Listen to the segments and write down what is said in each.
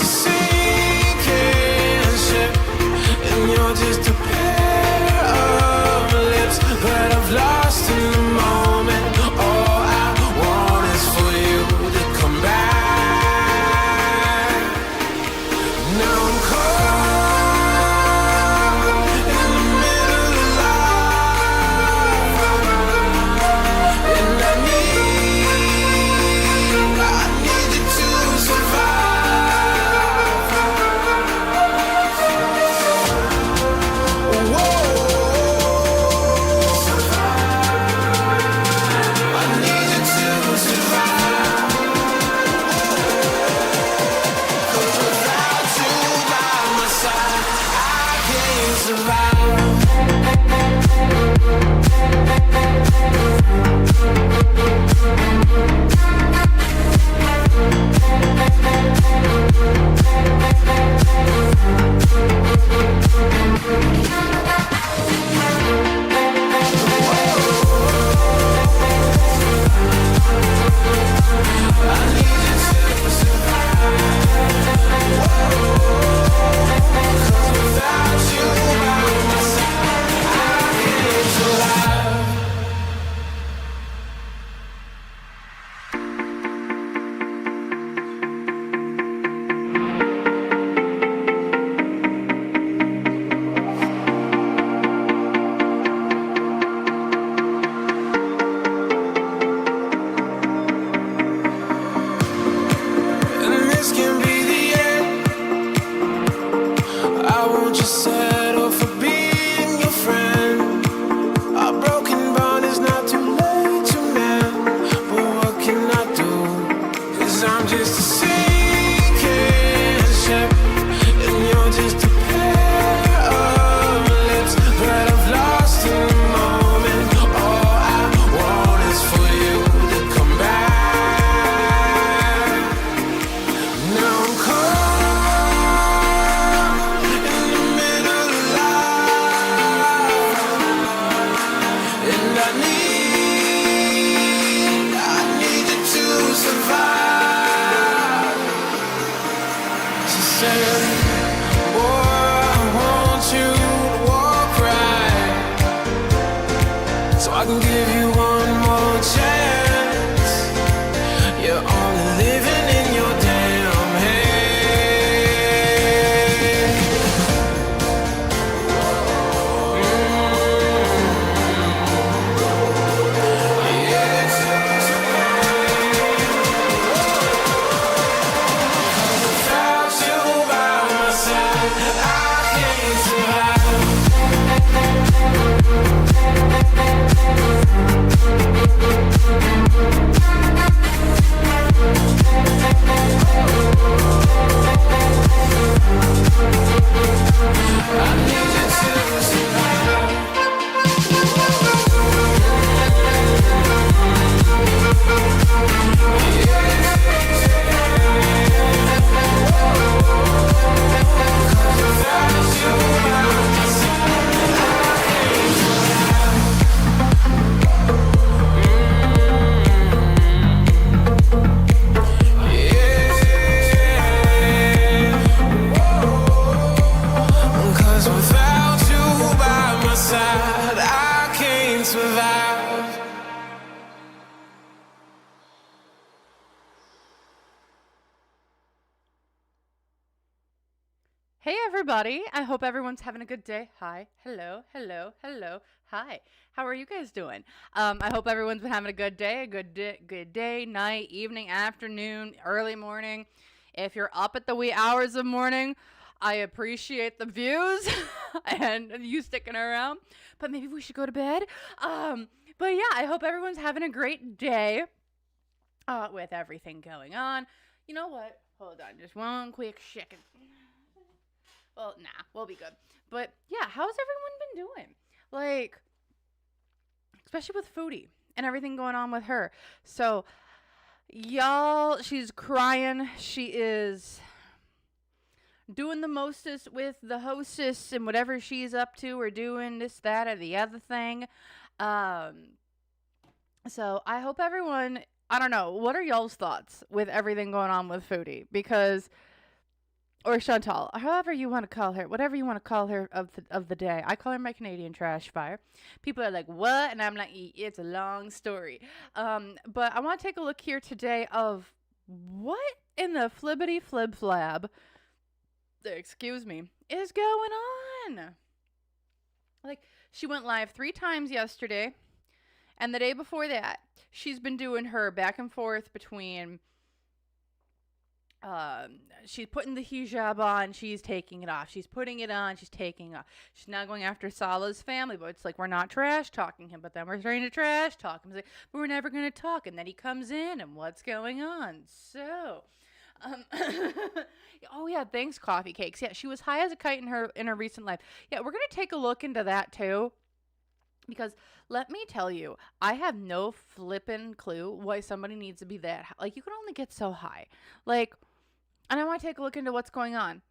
just a sinking ship, and you're just a pair of lips that I've lost in the moment. All I want is for you to come back. Now I'm caught in the middle of life, and I need you to survive. Whoa, I need you to survive. 'Cause without you by my side, I can't survive. I need you to survive. 'Cause without you by my side, I can't survive. And this can be the end. I won't just settle for being your friend. Our broken bond is not too late to mend. But what can I do? 'Cause I'm just a sinking ship, and you're just a pair of lips that I've lost in the moment. All I want is for you to come back. Now I'm caught in the middle of life, and I need you to survive. She said, boy, I want you to walk right, so I can give you one more chance. You're only living in your damn head. Yes. Without you by my side, I can't survive. I need you to survive. Cause without you by my side, I can't survive. Hey everybody, I hope everyone's having a good day. Hi, hello, hello, hello, hi. How are you guys doing? I hope everyone's been having a good day, good day, night, evening, afternoon, early morning. If you're up at the wee hours of morning, I appreciate the views and you sticking around, but maybe we should go to bed. But yeah, I hope everyone's having a great day with everything going on. You know what? Hold on, just one quick second. Well, nah, we'll be good. But yeah, how's everyone been doing? Like, especially with Foodie and everything going on with her. So, y'all, she's crying. She is doing the mostest with the hostess and whatever she's up to, or doing this, that, or the other thing. So I hope everyone, I don't know, what are y'all's thoughts with everything going on with Foodie? Because or Chantal, however you want to call her, whatever you want to call her of the day. I call her my Canadian trash fire. People are like, "What?" And I'm like, "It's a long story." But I want to take a look here today of what in the flibbity flib flab, excuse me, is going on. Like, she went live 3 times yesterday, and the day before that, she's been doing her back and forth between she's putting the hijab on, she's taking it off. She's putting it on, she's taking it off. She's now going after Salah's family, but it's like, we're not trash talking him, but then we're starting to trash talk him. Like, but we're never going to talk. And then he comes in, and what's going on? So, oh yeah, thanks, Coffee Cakes. Yeah, she was high as a kite in her recent life. Yeah, we're going to take a look into that too. Because let me tell you, I have no flippin' clue why somebody needs to be that high. Like, you can only get so high. Like, and I want to take a look into what's going on.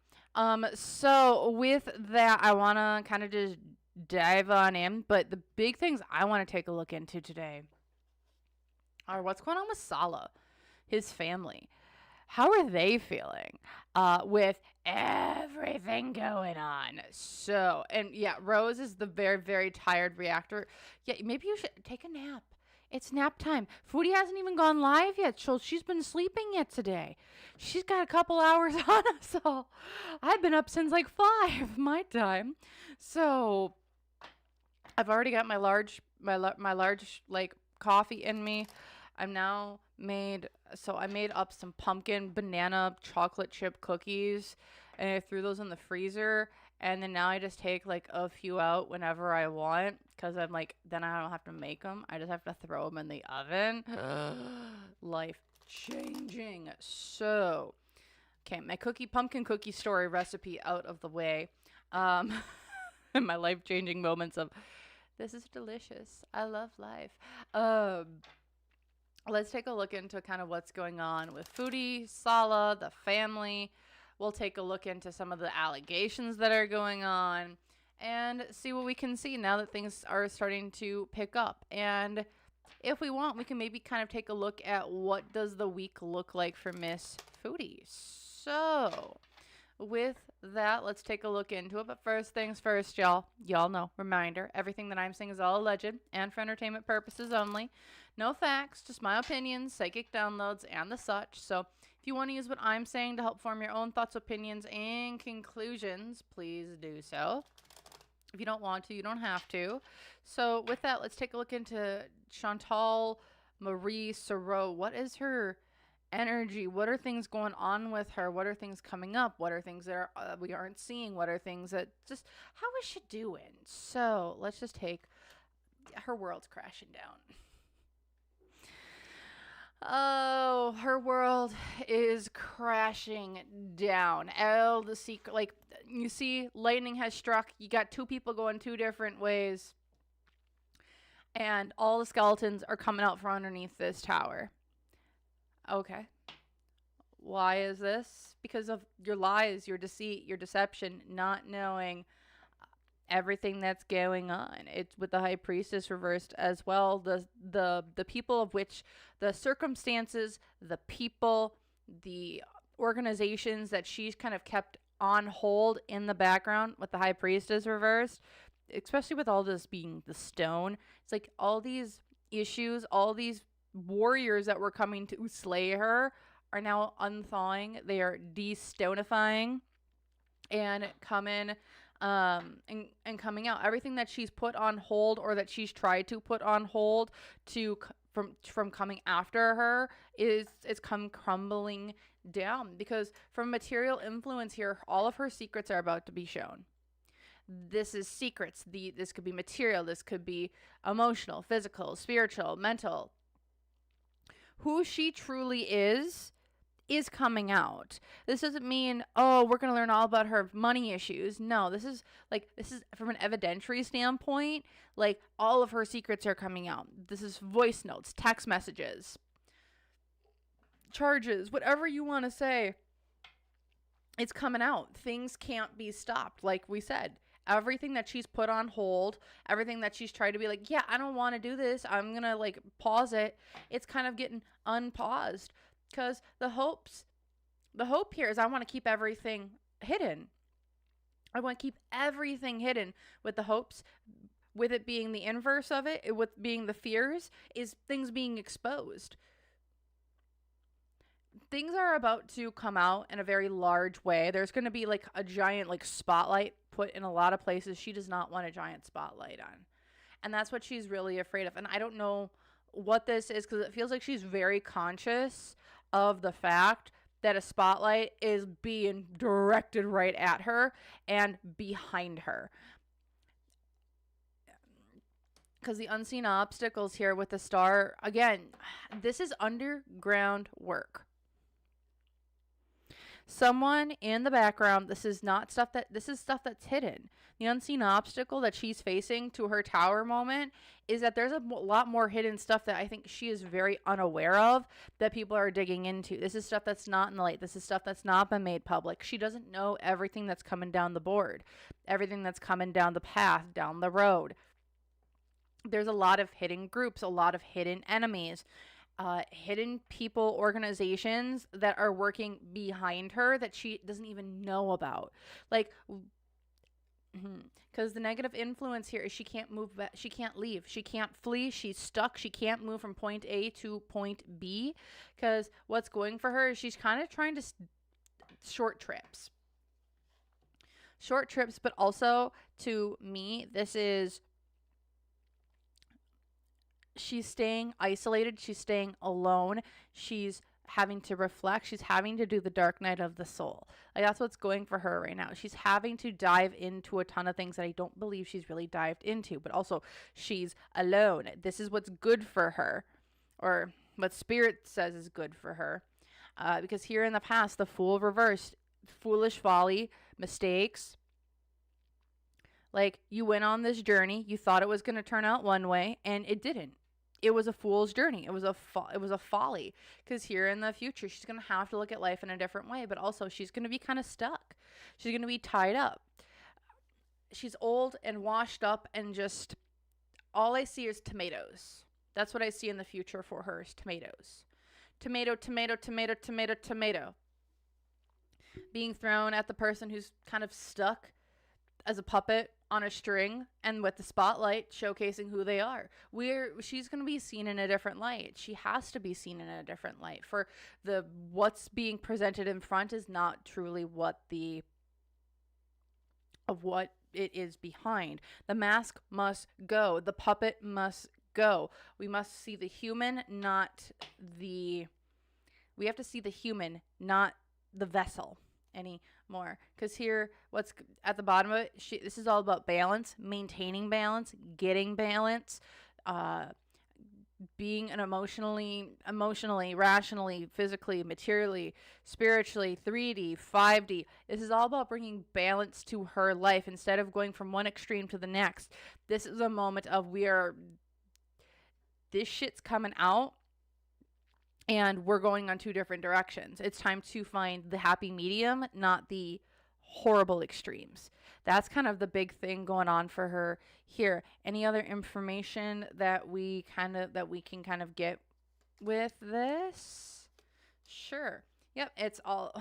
So with that, I want to kind of just dive on in. But the big things I want to take a look into today are what's going on with Salah, his family. How are they feeling with everything going on? So, and yeah, Rose is the very, very tired reactor. Yeah, maybe you should take a nap. It's nap time. Foodie hasn't even gone live yet, so she's been sleeping yet today. She's got a couple hours on us all. I've been up since like 5 my time. So, I've already got my large like coffee in me. I'm now I made up some pumpkin banana chocolate chip cookies, and I threw those in the freezer, and then now I just take like a few out whenever I want, because I'm like, then I don't have to make them, I just have to throw them in the oven. Life changing. So, okay, my pumpkin cookie story recipe out of the way. And my life changing moments of, this is delicious, I love life. Let's take a look into kind of what's going on with Foodie, Salah, the family. We'll take a look into some of the allegations that are going on and see what we can see now that things are starting to pick up. And if we want, we can maybe kind of take a look at what does the week look like for Miss Foodie. So, with that, let's take a look into it. But first things first, y'all know, reminder, everything that I'm saying is all alleged and for entertainment purposes only. No facts, just my opinions, psychic downloads, and the such. So if you want to use what I'm saying to help form your own thoughts, opinions, and conclusions, please do so. If you don't want to, you don't have to. So with that, let's take a look into Chantal Marie Sarot. What is her energy? What are things going on with her? What are things coming up? What are things that we aren't seeing? What are things that just, how is she doing? So let's just take, her world's crashing down. Oh, her world is crashing down. Oh, the secret, like, you see, lightning has struck. You got 2 people going 2 different ways. And all the skeletons are coming out from underneath this tower. Okay. Why is this? Because of your lies, your deceit, your deception, not knowing everything that's going on. It's with the High Priestess reversed as well. The people of which, the circumstances, the people, the organizations that she's kind of kept on hold in the background with the High Priestess reversed, especially with all this being the stone. It's like all these issues, all these warriors that were coming to slay her are now unthawing. They are de-stonifying and coming and coming out. Everything that she's put on hold, or that she's tried to put on hold from coming after her, is come crumbling down, because from material influence here, all of her secrets are about to be shown. This is secrets. This could be material, this could be emotional, physical, spiritual, mental. Who she truly is coming out. This doesn't mean, oh, we're going to learn all about her money issues. No, this is from an evidentiary standpoint, like, all of her secrets are coming out. This is voice notes, text messages, charges, whatever you want to say. It's coming out. Things can't be stopped. Like we said, everything that she's put on hold, everything that she's tried to be like, yeah, I don't want to do this, I'm going to like pause it. It's kind of getting unpaused. Because the hopes The hope here is I want to keep everything hidden. I want to keep everything hidden, with the hopes, with it being the inverse of it, with being the fears, is things being exposed. Things are about to come out in a very large way. There's going to be like a giant like spotlight put in a lot of places she does not want a giant spotlight on. And that's what she's really afraid of. And I don't know what this is, because it feels like she's very conscious of the fact that a spotlight is being directed right at her and behind her. Because the unseen obstacles here with the star, again, this is underground work. Someone in the background, this is stuff that's hidden. The unseen obstacle that she's facing to her tower moment is that there's a lot more hidden stuff that I think she is very unaware of, that people are digging into. This is stuff that's not in the light. This is stuff that's not been made public. She doesn't know everything that's coming down the board, everything that's coming down the path, down the road. There's a lot of hidden groups, a lot of hidden enemies. Hidden people, organizations that are working behind her that she doesn't even know about. Like, because the negative influence here is she can't move back, she can't leave, she can't flee, she's stuck, she can't move from point A to point B. Because what's going for her is she's kind of trying to short trips. Short trips, but also to me, this is she's staying isolated. She's staying alone. She's having to reflect. She's having to do the dark night of the soul. Like, that's what's going for her right now. She's having to dive into a ton of things that I don't believe she's really dived into. But also, she's alone. This is what's good for her, or what Spirit says is good for her. Because here in the past, the Fool reversed. Foolish folly, mistakes. Like, you went on this journey. You thought it was going to turn out one way, and it didn't. It was a fool's journey. It was a folly. Because here in the future, she's going to have to look at life in a different way. But also, she's going to be kind of stuck. She's going to be tied up. She's old and washed up, and just all I see is tomatoes. That's what I see in the future for her, is tomatoes. Tomato, tomato, tomato, tomato, tomato. Being thrown at the person who's kind of stuck as a puppet on a string, and with the spotlight showcasing who they are. She's going to be seen in a different light. She has to be seen in a different light. For what's being presented in front is not truly what it is behind. The mask must go. The puppet must go. We must see the human, we have to see the human, not the vessel anymore. Because here, what's at the bottom of it, this is all about balance, maintaining balance, getting balance, being an emotionally, rationally, physically, materially, spiritually, 3D, 5D. This is all about bringing balance to her life instead of going from one extreme to the next. This is a moment of this shit's coming out, and we're going on two different directions. It's time to find the happy medium, not the horrible extremes. That's kind of the big thing going on for her here. Any other information that we can kind of get with this? Sure. Yep, it's all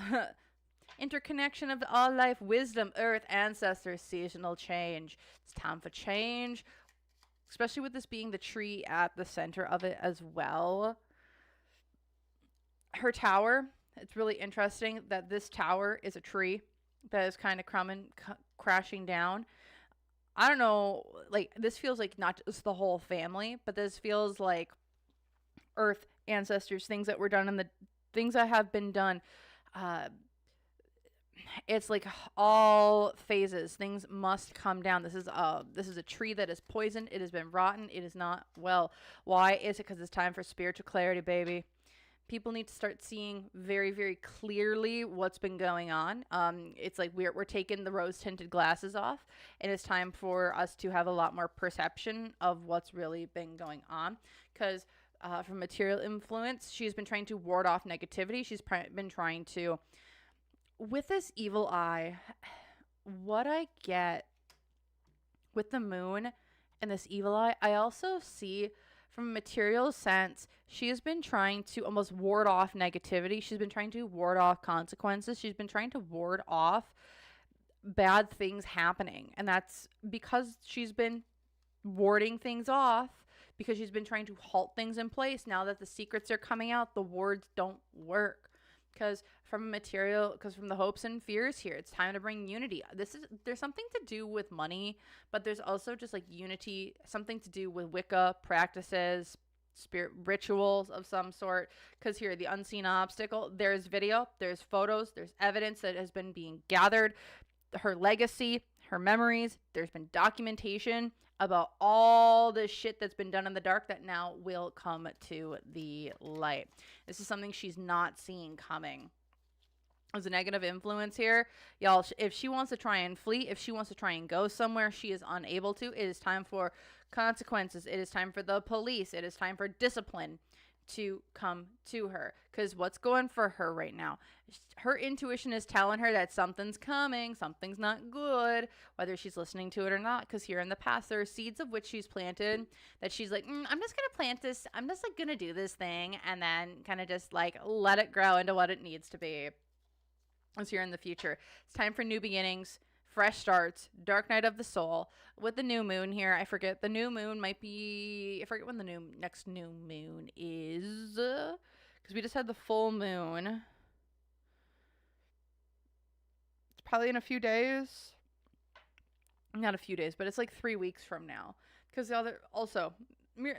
interconnection of all life, wisdom, earth, ancestors, seasonal change. It's time for change, especially with this being the tree at the center of it as well. Her tower, it's really interesting that this tower is a tree that is kind of crashing down. I don't know, like, this feels like not just the whole family, but this feels like earth, ancestors, things that were done, and the things that have been done. It's like all phases. Things must come down. This is a tree that is poisoned. It has been rotten. It is not well. Why is it? Because it's time for spiritual clarity, baby. People need to start seeing very, very clearly what's been going on. It's like we're taking the rose-tinted glasses off, and it's time for us to have a lot more perception of what's really been going on. Because from material influence, she's been trying to ward off negativity. She's been trying to, with this evil eye, what I get with the moon and this evil eye, I also see From a material sense, she has been trying to almost ward off negativity. She's been trying to ward off consequences. She's been trying to ward off bad things happening. And that's because she's been warding things off, because she's been trying to halt things in place. Now that the secrets are coming out, the wards don't work. Because from the hopes and fears here, it's time to bring unity. There's something to do with money, but there's also just like unity, something to do with Wicca practices, spirit rituals of some sort. Because here, the unseen obstacle, there's video, there's photos, there's evidence that has been being gathered, her legacy, her memories. There's been documentation about all the shit that's been done in the dark that now will come to the light. This is something she's not seeing coming. There's a negative influence here. Y'all, if she wants to try and flee, if she wants to try and go somewhere, she is unable to. It is time for consequences. It is time for the police. It is time for discipline to come to her. Because what's going for her right now? Her intuition is telling her that something's coming, something's not good, whether she's listening to it or not. Because here in the past, there are seeds of which she's planted that she's like, I'm just going to plant this. I'm just like going to do this thing and then kind of just like let it grow into what it needs to be. It's here in the future. It's time for new beginnings, fresh starts, dark night of the soul. With the new moon here, I forget, the new moon might be, I forget when the next new moon is, because we just had the full moon. It's probably in a few days. Not a few days, but it's like 3 weeks from now. Because the other, also,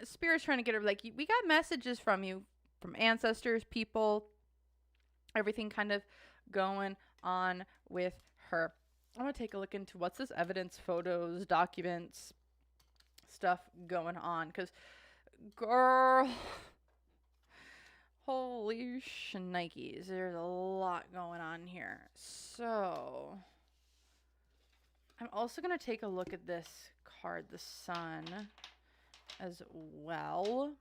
Spirit's trying to get her, like, we got messages from you, from ancestors, people, everything kind of going on with her. I want to take a look into what's this evidence, photos, documents, stuff going on. Because, girl, holy shnikes, there's a lot going on here. So, I'm also going to take a look at this card, the Sun, as well.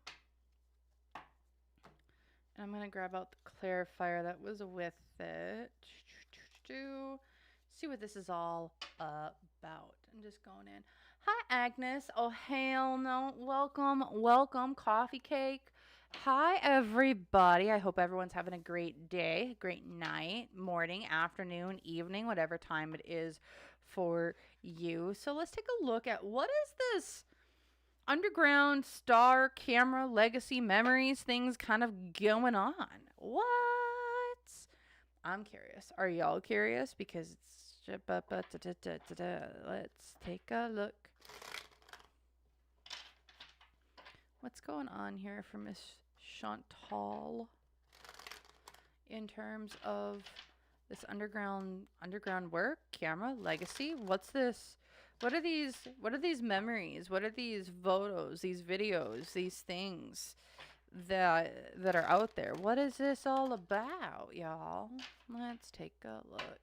And I'm going to grab out the clarifier that was with it. See what this is all about. I'm just going in. Hi, Agnes. Oh, hell no. Welcome. Coffee cake. Hi, everybody. I hope everyone's having a great day, great night, morning, afternoon, evening, whatever time it is for you. So let's take a look at what is this underground star camera legacy memories things kind of going on. What? I'm curious. Are y'all curious? Because it's let's take a look. What's going on here for Miss Chantal in terms of this underground work, camera, legacy? What's this? What are these memories? What are these photos, these videos, these things that are out there? What is this all about, y'all? Let's take a look.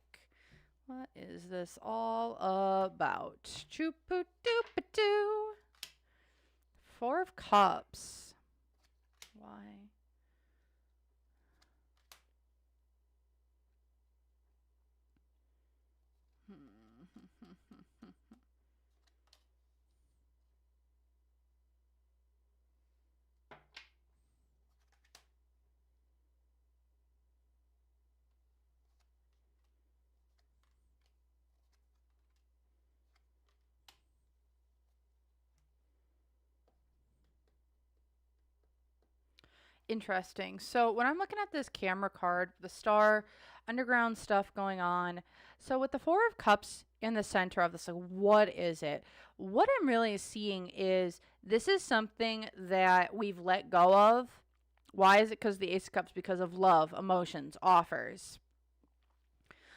What is this all about? Choop-a-doop-a-doo. 4 of Cups. Why? Interesting. So when I'm looking at this camera card, the star, underground stuff going on. So with the 4 of Cups in the center of this, like, what is it? What I'm really seeing is this is something that we've let go of. Why is it? Because the Ace of Cups, because of love, emotions, offers.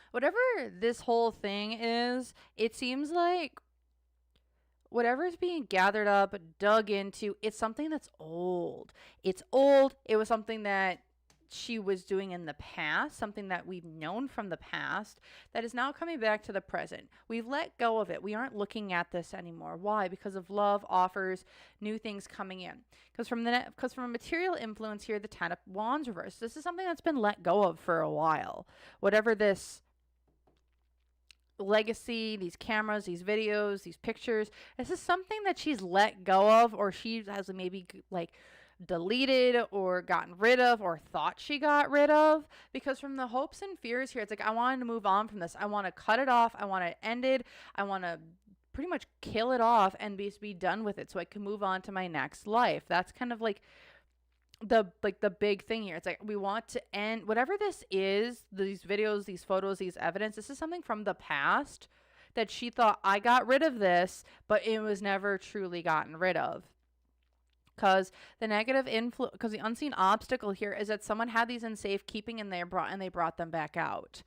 Whatever this whole thing is, it seems like whatever's being gathered up, dug into, it's something that's old. It's old. It was something that she was doing in the past, something that we've known from the past that is now coming back to the present. We've let go of it. We aren't looking at this anymore. Why? Because of love, offers, new things coming in. Because from a material influence here, the 10 of Wands reverse. This is something that's been let go of for a while. Whatever this legacy, these cameras, these videos, these pictures. This is something that she's let go of, or she has maybe like deleted or gotten rid of, or thought she got rid of. Because from the hopes and fears here, it's like, I wanted to move on from this. I want to cut it off. I want to end it. I want to pretty much kill it off and be done with it so I can move on to my next life. That's kind of like the big thing here. It's like, we want to end whatever this is, these videos, these photos, these evidence. This is something from the past that she thought, I got rid of this, but it was never truly gotten rid of. Because the negative influence, because the unseen obstacle here is that someone had these in safekeeping and they brought them back out.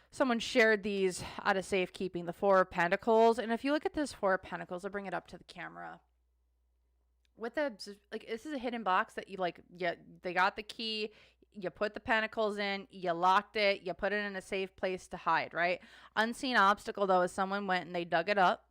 Someone shared these out of safekeeping, the Four of Pentacles. And if you look at this Four of Pentacles, I'll bring it up to the camera. With the, like, this is a hidden box that you, like, they got the key, you put the pentacles in, you locked it, you put it in a safe place to hide, right? Unseen obstacle, though, is someone went and they dug it up.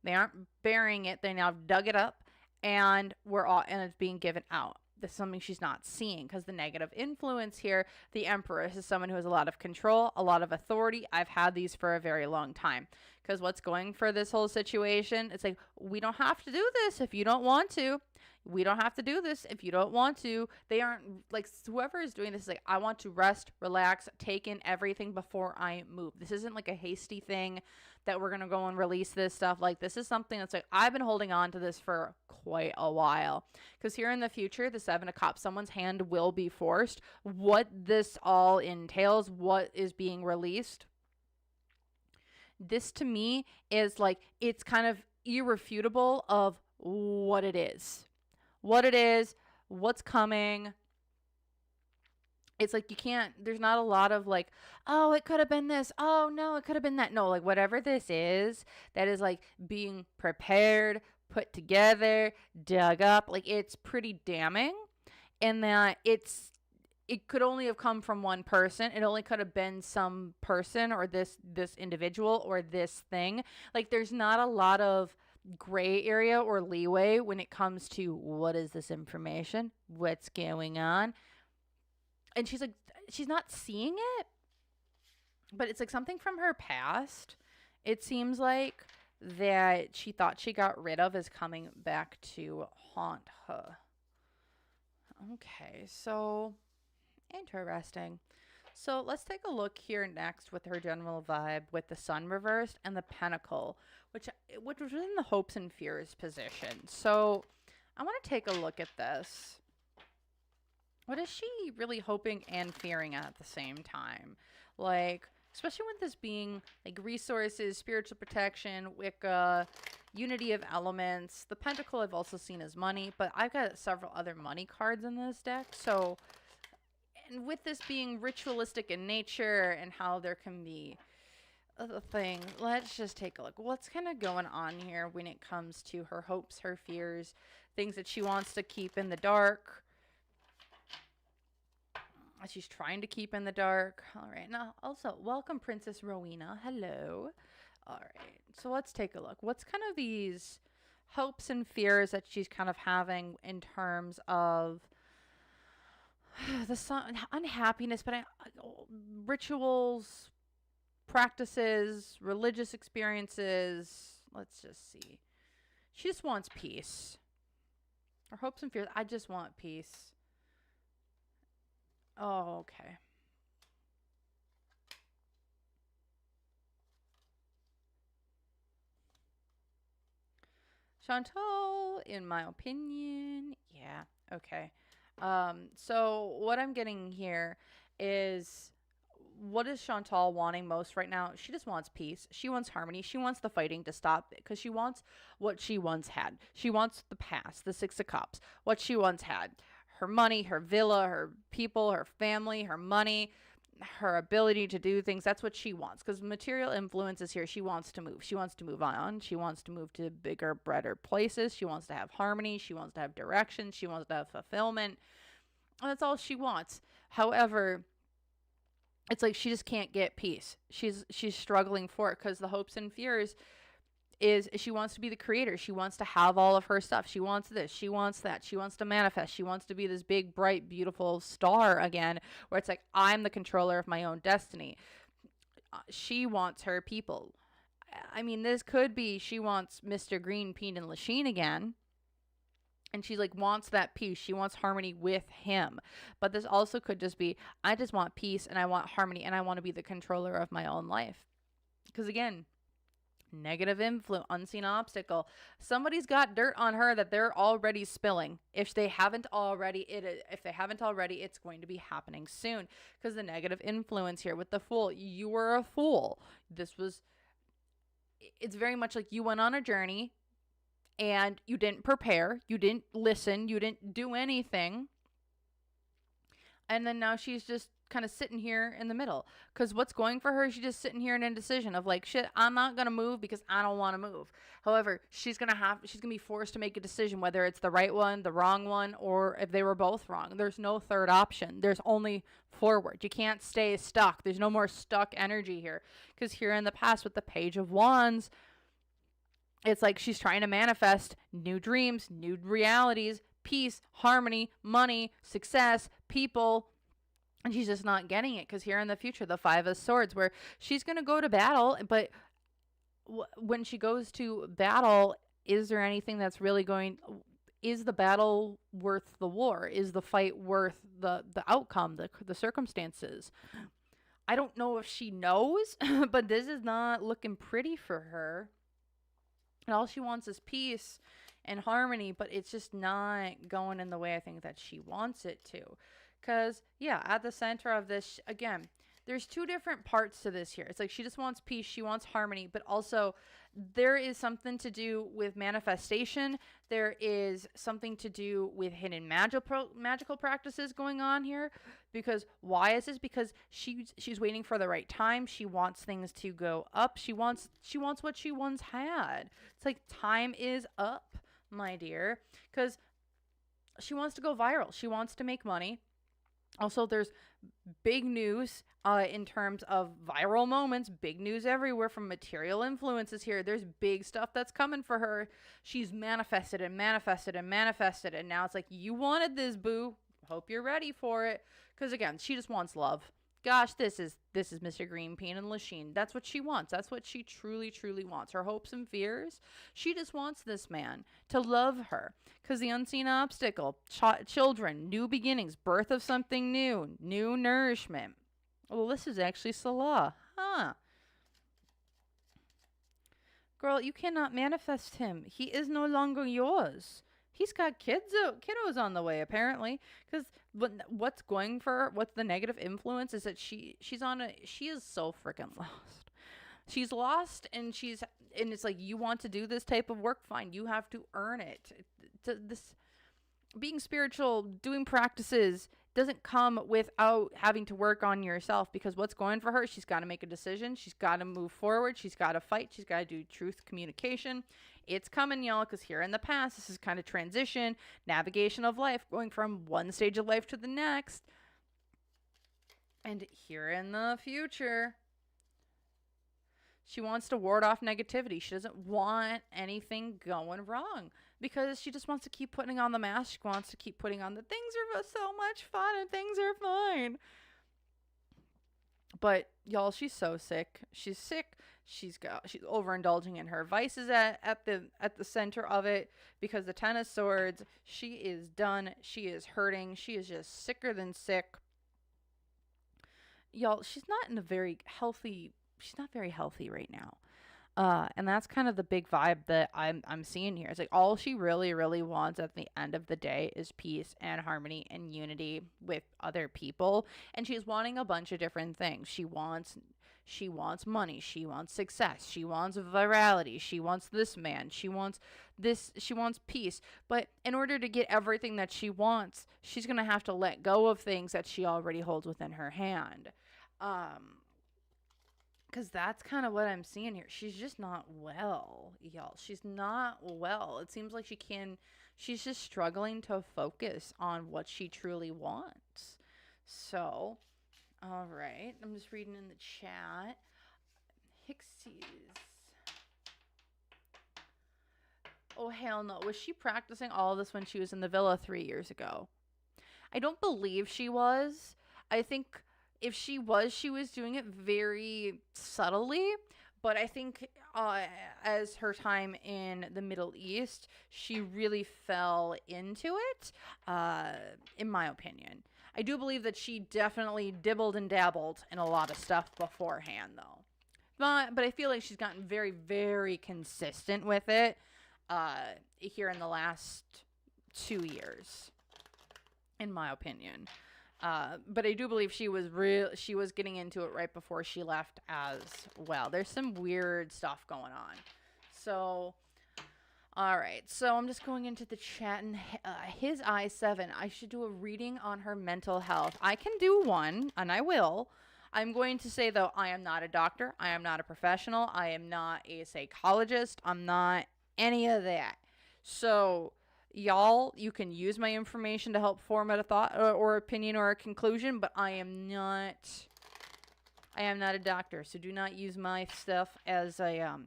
They aren't burying it, they now dug it up, and it's being given out. This is something she's not seeing, because the negative influence here, the Empress, is someone who has a lot of control, a lot of authority. I've had these for a very long time. Because what's going for this whole situation, it's like, we don't have to do this if you don't want to. We don't have to do this if you don't want to. They aren't, like, whoever is doing this is like, I want to rest, relax, take in everything before I move. This isn't like a hasty thing that we're going to go and release this stuff. Like, this is something that's like, I've been holding on to this for quite a while. Because here in the future, the Seven of Cups, someone's hand will be forced. What this all entails, what is being released, this to me is like, it's kind of irrefutable of what it is. What it is, what's coming. It's like, you can't, there's not a lot of like, oh, it could have been this. Oh, no, it could have been that. No, like, whatever this is, that is like being prepared, put together, dug up. Like, it's pretty damning in that it could only have come from one person. It only could have been some person or this individual or this thing. Like, there's not a lot of gray area or leeway when it comes to what is this information, what's going on. And she's like, she's not seeing it, but it's like something from her past, it seems like, that she thought she got rid of is coming back to haunt her. Okay, so interesting. So let's take a look here next with her general vibe with the Sun reversed and the Pentacle, which was in the hopes and fears position. So I want to take a look at this. What is she really hoping and fearing at the same time? Like, especially with this being like resources, spiritual protection, Wicca, unity of elements. The Pentacle I've also seen as money, but I've got several other money cards in this deck. So, and with this being ritualistic in nature and how there can be other things, let's just take a look. What's kind of going on here when it comes to her hopes, her fears, things that she wants to keep in the dark. She's trying to keep in the dark. All right. Now, also, welcome, Princess Rowena. Hello. All right. So let's take a look. What's kind of these hopes and fears that she's kind of having in terms of the unhappiness, but rituals, practices, religious experiences. Let's just see. She just wants peace. Her hopes and fears. I just want peace. Oh, okay. Chantal, in my opinion, yeah, okay. So what I'm getting here is, what is Chantal wanting most right now? She just wants peace. She wants harmony. She wants the fighting to stop, because she wants what she once had. She wants the past, the Six of Cups, what she once had. Her money, her villa, her people, her family, her money, her ability to do things. That's what she wants, because material influence is here. She wants to move. She wants to move on. She wants to move to bigger, better places. She wants to have harmony. She wants to have direction. She wants to have fulfillment. And that's all she wants. However, it's like she just can't get peace. She's struggling for it, because the hopes and fears is she wants to be the creator. She wants to have all of her stuff. She wants this. She wants that. She wants to manifest. She wants to be this big, bright, beautiful star again, where it's like, I'm the controller of my own destiny. she wants her people. I mean, this could be she wants Mr. Green, Pete, and Lasheen again. And she like wants that peace. She wants harmony with him. But this also could just be, I just want peace and I want harmony and I want to be the controller of my own life. Because again, negative influence, unseen obstacle. Somebody's got dirt on her that they're already spilling. If they haven't already, it's going to be happening soon. Because the negative influence here with the Fool, you were a fool. It's very much like you went on a journey and you didn't prepare, you didn't listen, you didn't do anything. And then now she's just kind of sitting here in the middle. Because what's going for her, she's just sitting here in indecision of like, shit, I'm not going to move because I don't want to move. However, she's going to be forced to make a decision, whether it's the right one, the wrong one, or if they were both wrong. There's no third option. There's only forward. You can't stay stuck. There's no more stuck energy here. Because here in the past with the Page of Wands, it's like she's trying to manifest new dreams, new realities, peace, harmony, money, success, people, and she's just not getting it. Because here in the future, the Five of Swords, where she's going to go to battle, but when she goes to battle, is there anything that's really is the battle worth the war? Is the fight worth the outcome, the circumstances? I don't know if she knows, but this is not looking pretty for her. And all she wants is peace and harmony, but it's just not going in the way I think that she wants it to. Because, yeah, at the center of this, again, there's two different parts to this here. It's like she just wants peace, she wants harmony, but also there is something to do with manifestation. There is something to do with hidden magical practices going on here. Because why is this? Because she's waiting for the right time. She wants things to go up. She wants what she once had. It's like time is up, my dear, because she wants to go viral. She wants to make money. Also, there's big news in terms of viral moments, big news everywhere from material influences here. There's big stuff that's coming for her. She's manifested and manifested and manifested. And now it's like, you wanted this, boo. Hope you're ready for it. Because again, she just wants love. Gosh, this is Mr. Green, Peen, and Lasheen. That's what she wants. That's what she truly, truly wants. Her hopes and fears. She just wants this man to love her. Because the unseen obstacle, children, new beginnings, birth of something new, new nourishment. Well, this is actually Salah. Huh. Girl, you cannot manifest him. He is no longer yours. He's got kiddos on the way, apparently. Because what's the negative influence is that she is so freaking lost. She's lost, and it's like, you want to do this type of work, fine. You have to earn it. This being spiritual, doing practices doesn't come without having to work on yourself. Because what's going for her, she's got to make a decision. She's got to move forward. She's got to fight. She's got to do truth communication. It's coming, y'all, because here in the past, this is kind of transition, navigation of life, going from one stage of life to the next. And here in the future, she wants to ward off negativity. She doesn't want anything going wrong because she just wants to keep putting on the mask. She wants to keep putting on the things are so much fun and things are fine. But y'all, she's so sick. She's sick. She's overindulging in her vices at the center of it, because the Ten of Swords, she is done. She is hurting. She is just sicker than sick. Y'all, she's not very healthy right now. And that's kind of the big vibe that I'm seeing here. It's like all she really, really wants at the end of the day is peace and harmony and unity with other people. And she's wanting a bunch of different things. She wants money. She wants success. She wants virality. She wants this man. She wants this. She wants peace. But in order to get everything that she wants, she's going to have to let go of things that she already holds within her hand. Because that's kind of what I'm seeing here. She's just not well, y'all. She's not well. It seems like she's just struggling to focus on what she truly wants. So, all right. I'm just reading in the chat. Hixies. Oh, hell no. Was she practicing all of this when she was in the villa 3 years ago? I don't believe she was. I think if she was doing it very subtly. But I think as her time in the Middle East, she really fell into it, uh, in my opinion. I do believe that she definitely dibbled and dabbled in a lot of stuff beforehand, though. But I feel like she's gotten very, very consistent with it here in the last 2 years, in my opinion. But I do believe she was getting into it right before she left as well. There's some weird stuff going on. So, all right. So I'm just going into the chat, and his I7. I should do a reading on her mental health. I can do one, and I will. I'm going to say, though, I am not a doctor. I am not a professional. I am not a psychologist. I'm not any of that. So, y'all, you can use my information to help format a thought or opinion or a conclusion, but I am not a doctor. So do not use my stuff as a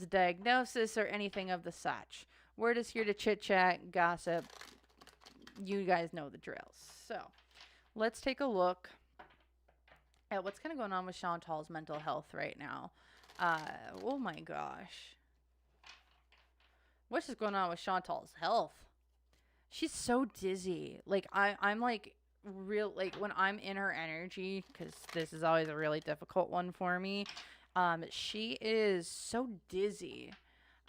diagnosis or anything of the such. We're just here to chit chat, gossip. You guys know the drills. So, let's take a look at what's kind of going on with Chantal's mental health right now. Oh my gosh. What's just going on with Chantal's health? She's so dizzy. Like, I'm like, real, like, when I'm in her energy, because this is always a really difficult one for me, she is so dizzy.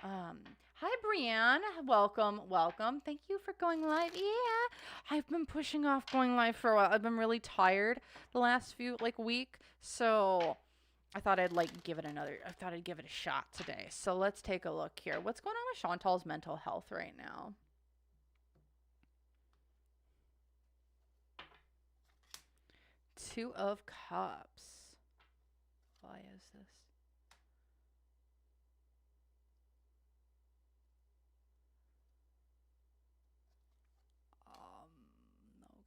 Hi, Brianne. Welcome. Thank you for going live. Yeah, I've been pushing off going live for a while. I've been really tired the last few, week. So I thought I'd, give it a shot today. So let's take a look here. What's going on with Chantal's mental health right now? Two of Cups. Why is this?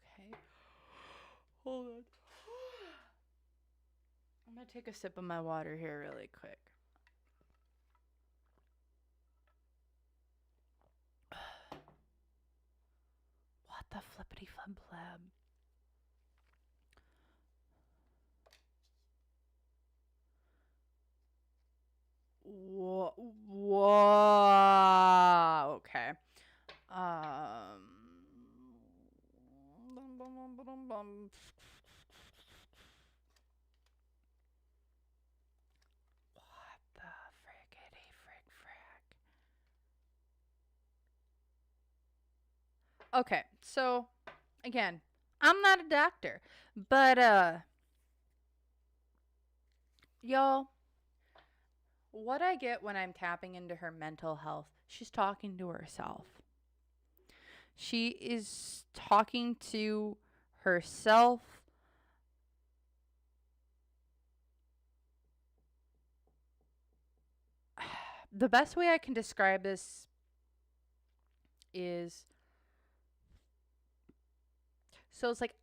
Okay. Hold on. I'm gonna take a sip of my water here really quick. What the flippity flip flab? Whoa. Okay. What the frickety frick frack? Okay, so again, I'm not a doctor, but y'all, what I get when I'm tapping into her mental health, she's talking to herself. She is talking to herself. The best way I can describe this is, so it's like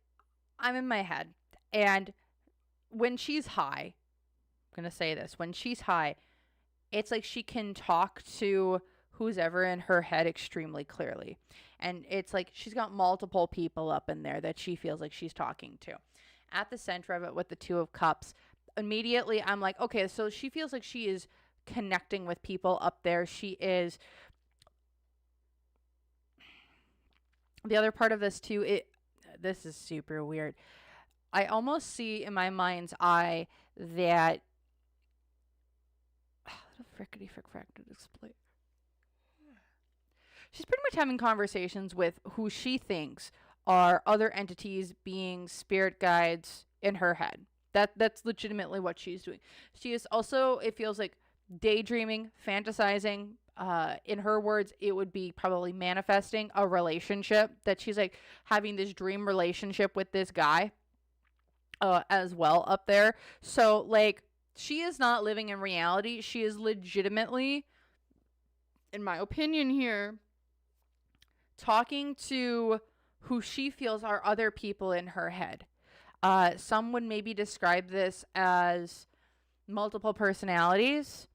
I'm in my head, and when she's high, I'm going to say this, when she's high, it's like she can talk to who's ever in her head extremely clearly. And it's like she's got multiple people up in there that she feels like she's talking to. At the center of it with the Two of Cups, immediately I'm like, okay, so she feels like she is connecting with people up there. She is. The other part of this too, this is super weird. I almost see in my mind's eye that frickety frick frack to display. She's pretty much having conversations with who she thinks are other entities, beings, spirit guides in her head. That's legitimately what she's doing. She is also, it feels like, daydreaming, fantasizing. In her words, it would be probably manifesting a relationship, that she's like having this dream relationship with this guy as well up there. So like, she is not living in reality. She is legitimately, in my opinion here, talking to who she feels are other people in her head. Some would maybe describe this as multiple personalities.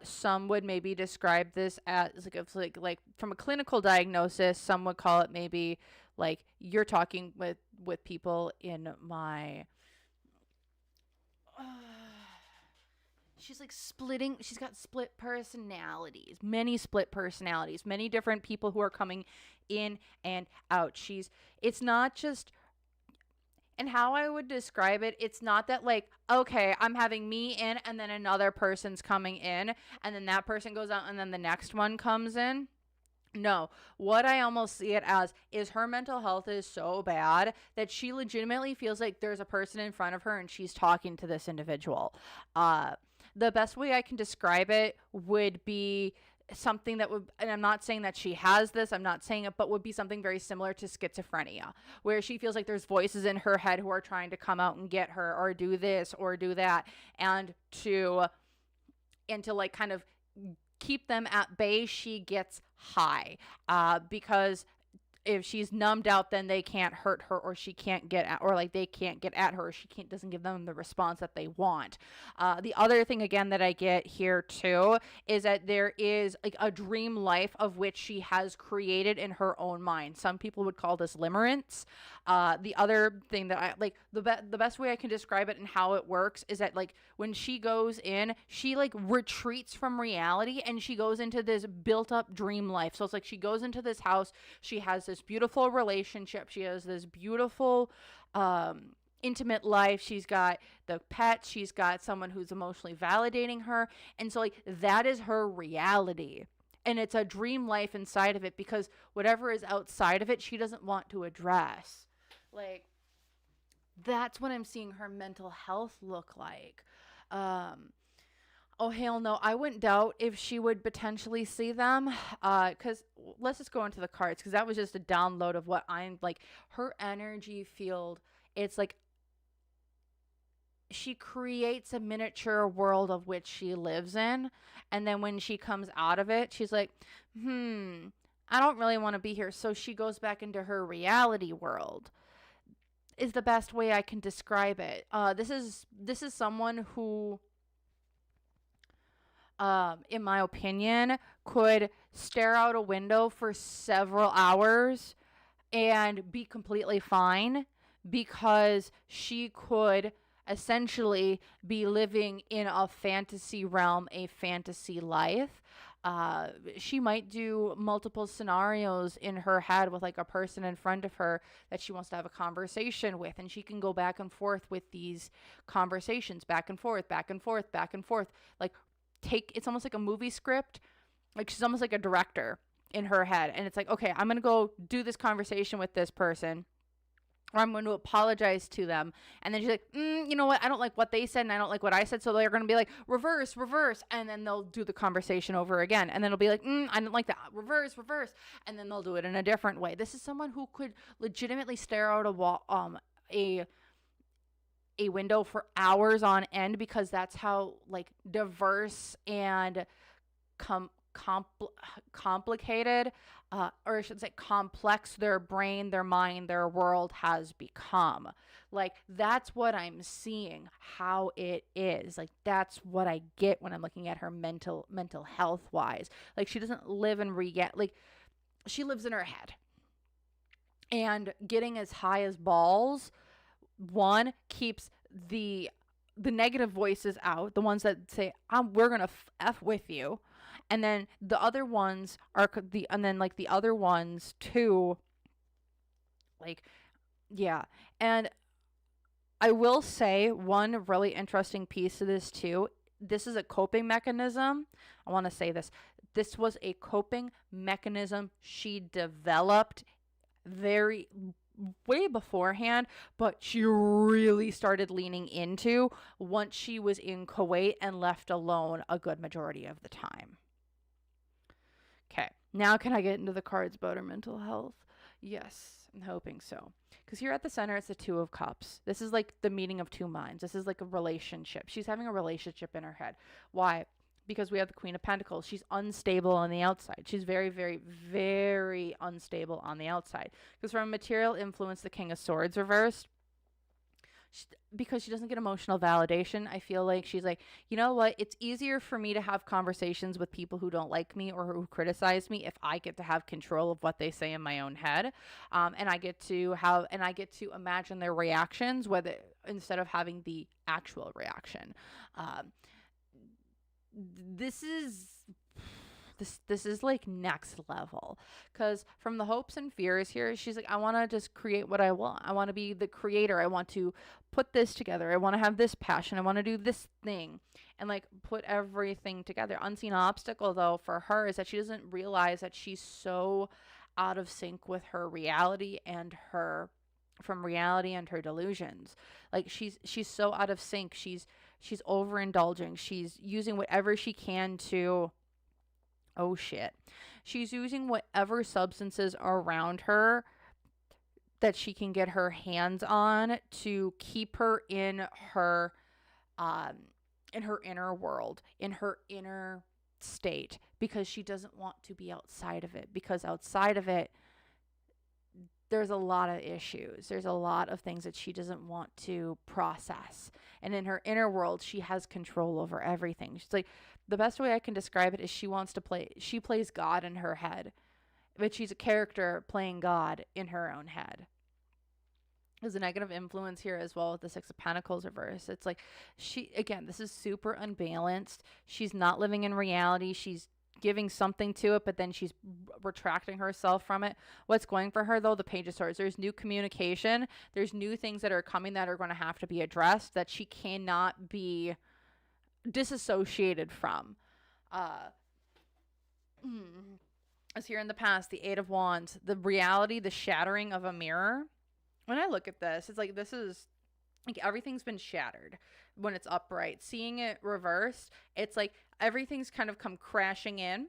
Some would maybe describe this as like from a clinical diagnosis. Some would call it maybe like, you're talking with people in my she's like splitting. She's got split personalities, many split personalities, many different people who are coming in and out. It's not just, and how I would describe it, it's not that like, okay, I'm having me in and then another person's coming in and then that person goes out and then the next one comes in. No, what I almost see it as is her mental health is so bad that she legitimately feels like there's a person in front of her and she's talking to this individual. The best way I can describe it would be something that would, and I'm not saying that she has this, I'm not saying it, but would be something very similar to schizophrenia, where she feels like there's voices in her head who are trying to come out and get her or do this or do that, and to like kind of keep them at bay, she gets high, because if she's numbed out, then they can't hurt her, or she can't get at, or like they can't get at her, or she doesn't give them the response that they want. The other thing again that I get here too is that there is like a dream life of which she has created in her own mind. Some people would call this limerence. The other thing that I like, the best way I can describe it and how it works is that like when she goes in, she like retreats from reality and she goes into this built up dream life. So it's like she goes into this house, she has this beautiful relationship, she has this beautiful intimate life, she's got the pet, she's got someone who's emotionally validating her, and so like that is her reality. And it's a dream life inside of it because whatever is outside of it, she doesn't want to address. Like, that's what I'm seeing her mental health look like. Oh, hell no. I wouldn't doubt if she would potentially see them. Because let's just go into the cards, because that was just a download of what I'm like. Her energy field, it's like she creates a miniature world of which she lives in. And then when she comes out of it, she's like, I don't really want to be here. So she goes back into her reality world, is the best way I can describe it. This is someone who, in my opinion, could stare out a window for several hours and be completely fine, because she could essentially be living in a fantasy realm, a fantasy life. She might do multiple scenarios in her head with like a person in front of her that she wants to have a conversation with, and she can go back and forth with these conversations, back and forth, back and forth, back and forth. Like it's almost like a movie script. Like she's almost like a director in her head, and it's like, okay, I'm gonna go do this conversation with this person, or I'm going to apologize to them. And then she's like, you know what? I don't like what they said and I don't like what I said. So they're going to be like, reverse. And then they'll do the conversation over again. And then it'll be like, I don't like that. Reverse. And then they'll do it in a different way. This is someone who could legitimately stare out a wall, a window for hours on end, because that's how like diverse and complicated, or I should say complex, their brain, their mind, their world has become. Like that's what I'm seeing, how it is. Like that's what I get when I'm looking at her mental health wise. Like she doesn't live in like she lives in her head, and getting as high as balls, one, keeps the negative voices out, the ones that say we're gonna f with you. And then the other ones are the other ones too, like, yeah. And I will say one really interesting piece to this too. This is a coping mechanism. I want to say this. This was a coping mechanism she developed way beforehand, but she really started leaning into once she was in Kuwait and left alone a good majority of the time. Okay, now can I get into the cards about her mental health? Yes, I'm hoping so. Because here at the center, it's the Two of Cups. This is like the meeting of two minds. This is like a relationship. She's having a relationship in her head. Why? Because we have the Queen of Pentacles. She's unstable on the outside. She's very, very, very unstable on the outside. Because from a material influence, the King of Swords reversed. Because she doesn't get emotional validation, I feel like she's like, you know what? It's easier for me to have conversations with people who don't like me or who criticize me if I get to have control of what they say in my own head, and I get to imagine their reactions, whether instead of having the actual reaction. this is this is like next level, because from the hopes and fears here, she's like, I want to just create what I want. I want to be the creator. I want to put this together. I want to have this passion. I want to do this thing and like put everything together. Unseen obstacle though for her is that she doesn't realize that she's so out of sync with her reality and her from reality and her delusions. Like she's so out of sync. She's overindulging. She's using whatever she can to, oh shit. She's using whatever substances are around her that she can get her hands on to keep her um in her inner world, in her inner state, because she doesn't want to be outside of it, because outside of it there's a lot of issues. There's a lot of things that she doesn't want to process. And in her inner world, she has control over everything. She's like, the best way I can describe it is she plays God in her head, but she's a character playing God in her own head. There's a negative influence here as well with the Six of Pentacles reverse. It's like this is super unbalanced. She's not living in reality. She's giving something to it, but then she's retracting herself from it. What's going for her though? The Page of Swords. There's new communication. There's new things that are coming that are going to have to be addressed that she cannot be disassociated from. As here in the past, the Eight of Wands, the reality, the shattering of a mirror. When I look at this, it's like, this is like everything's been shattered when it's upright. Seeing it reversed, it's like everything's kind of come crashing in.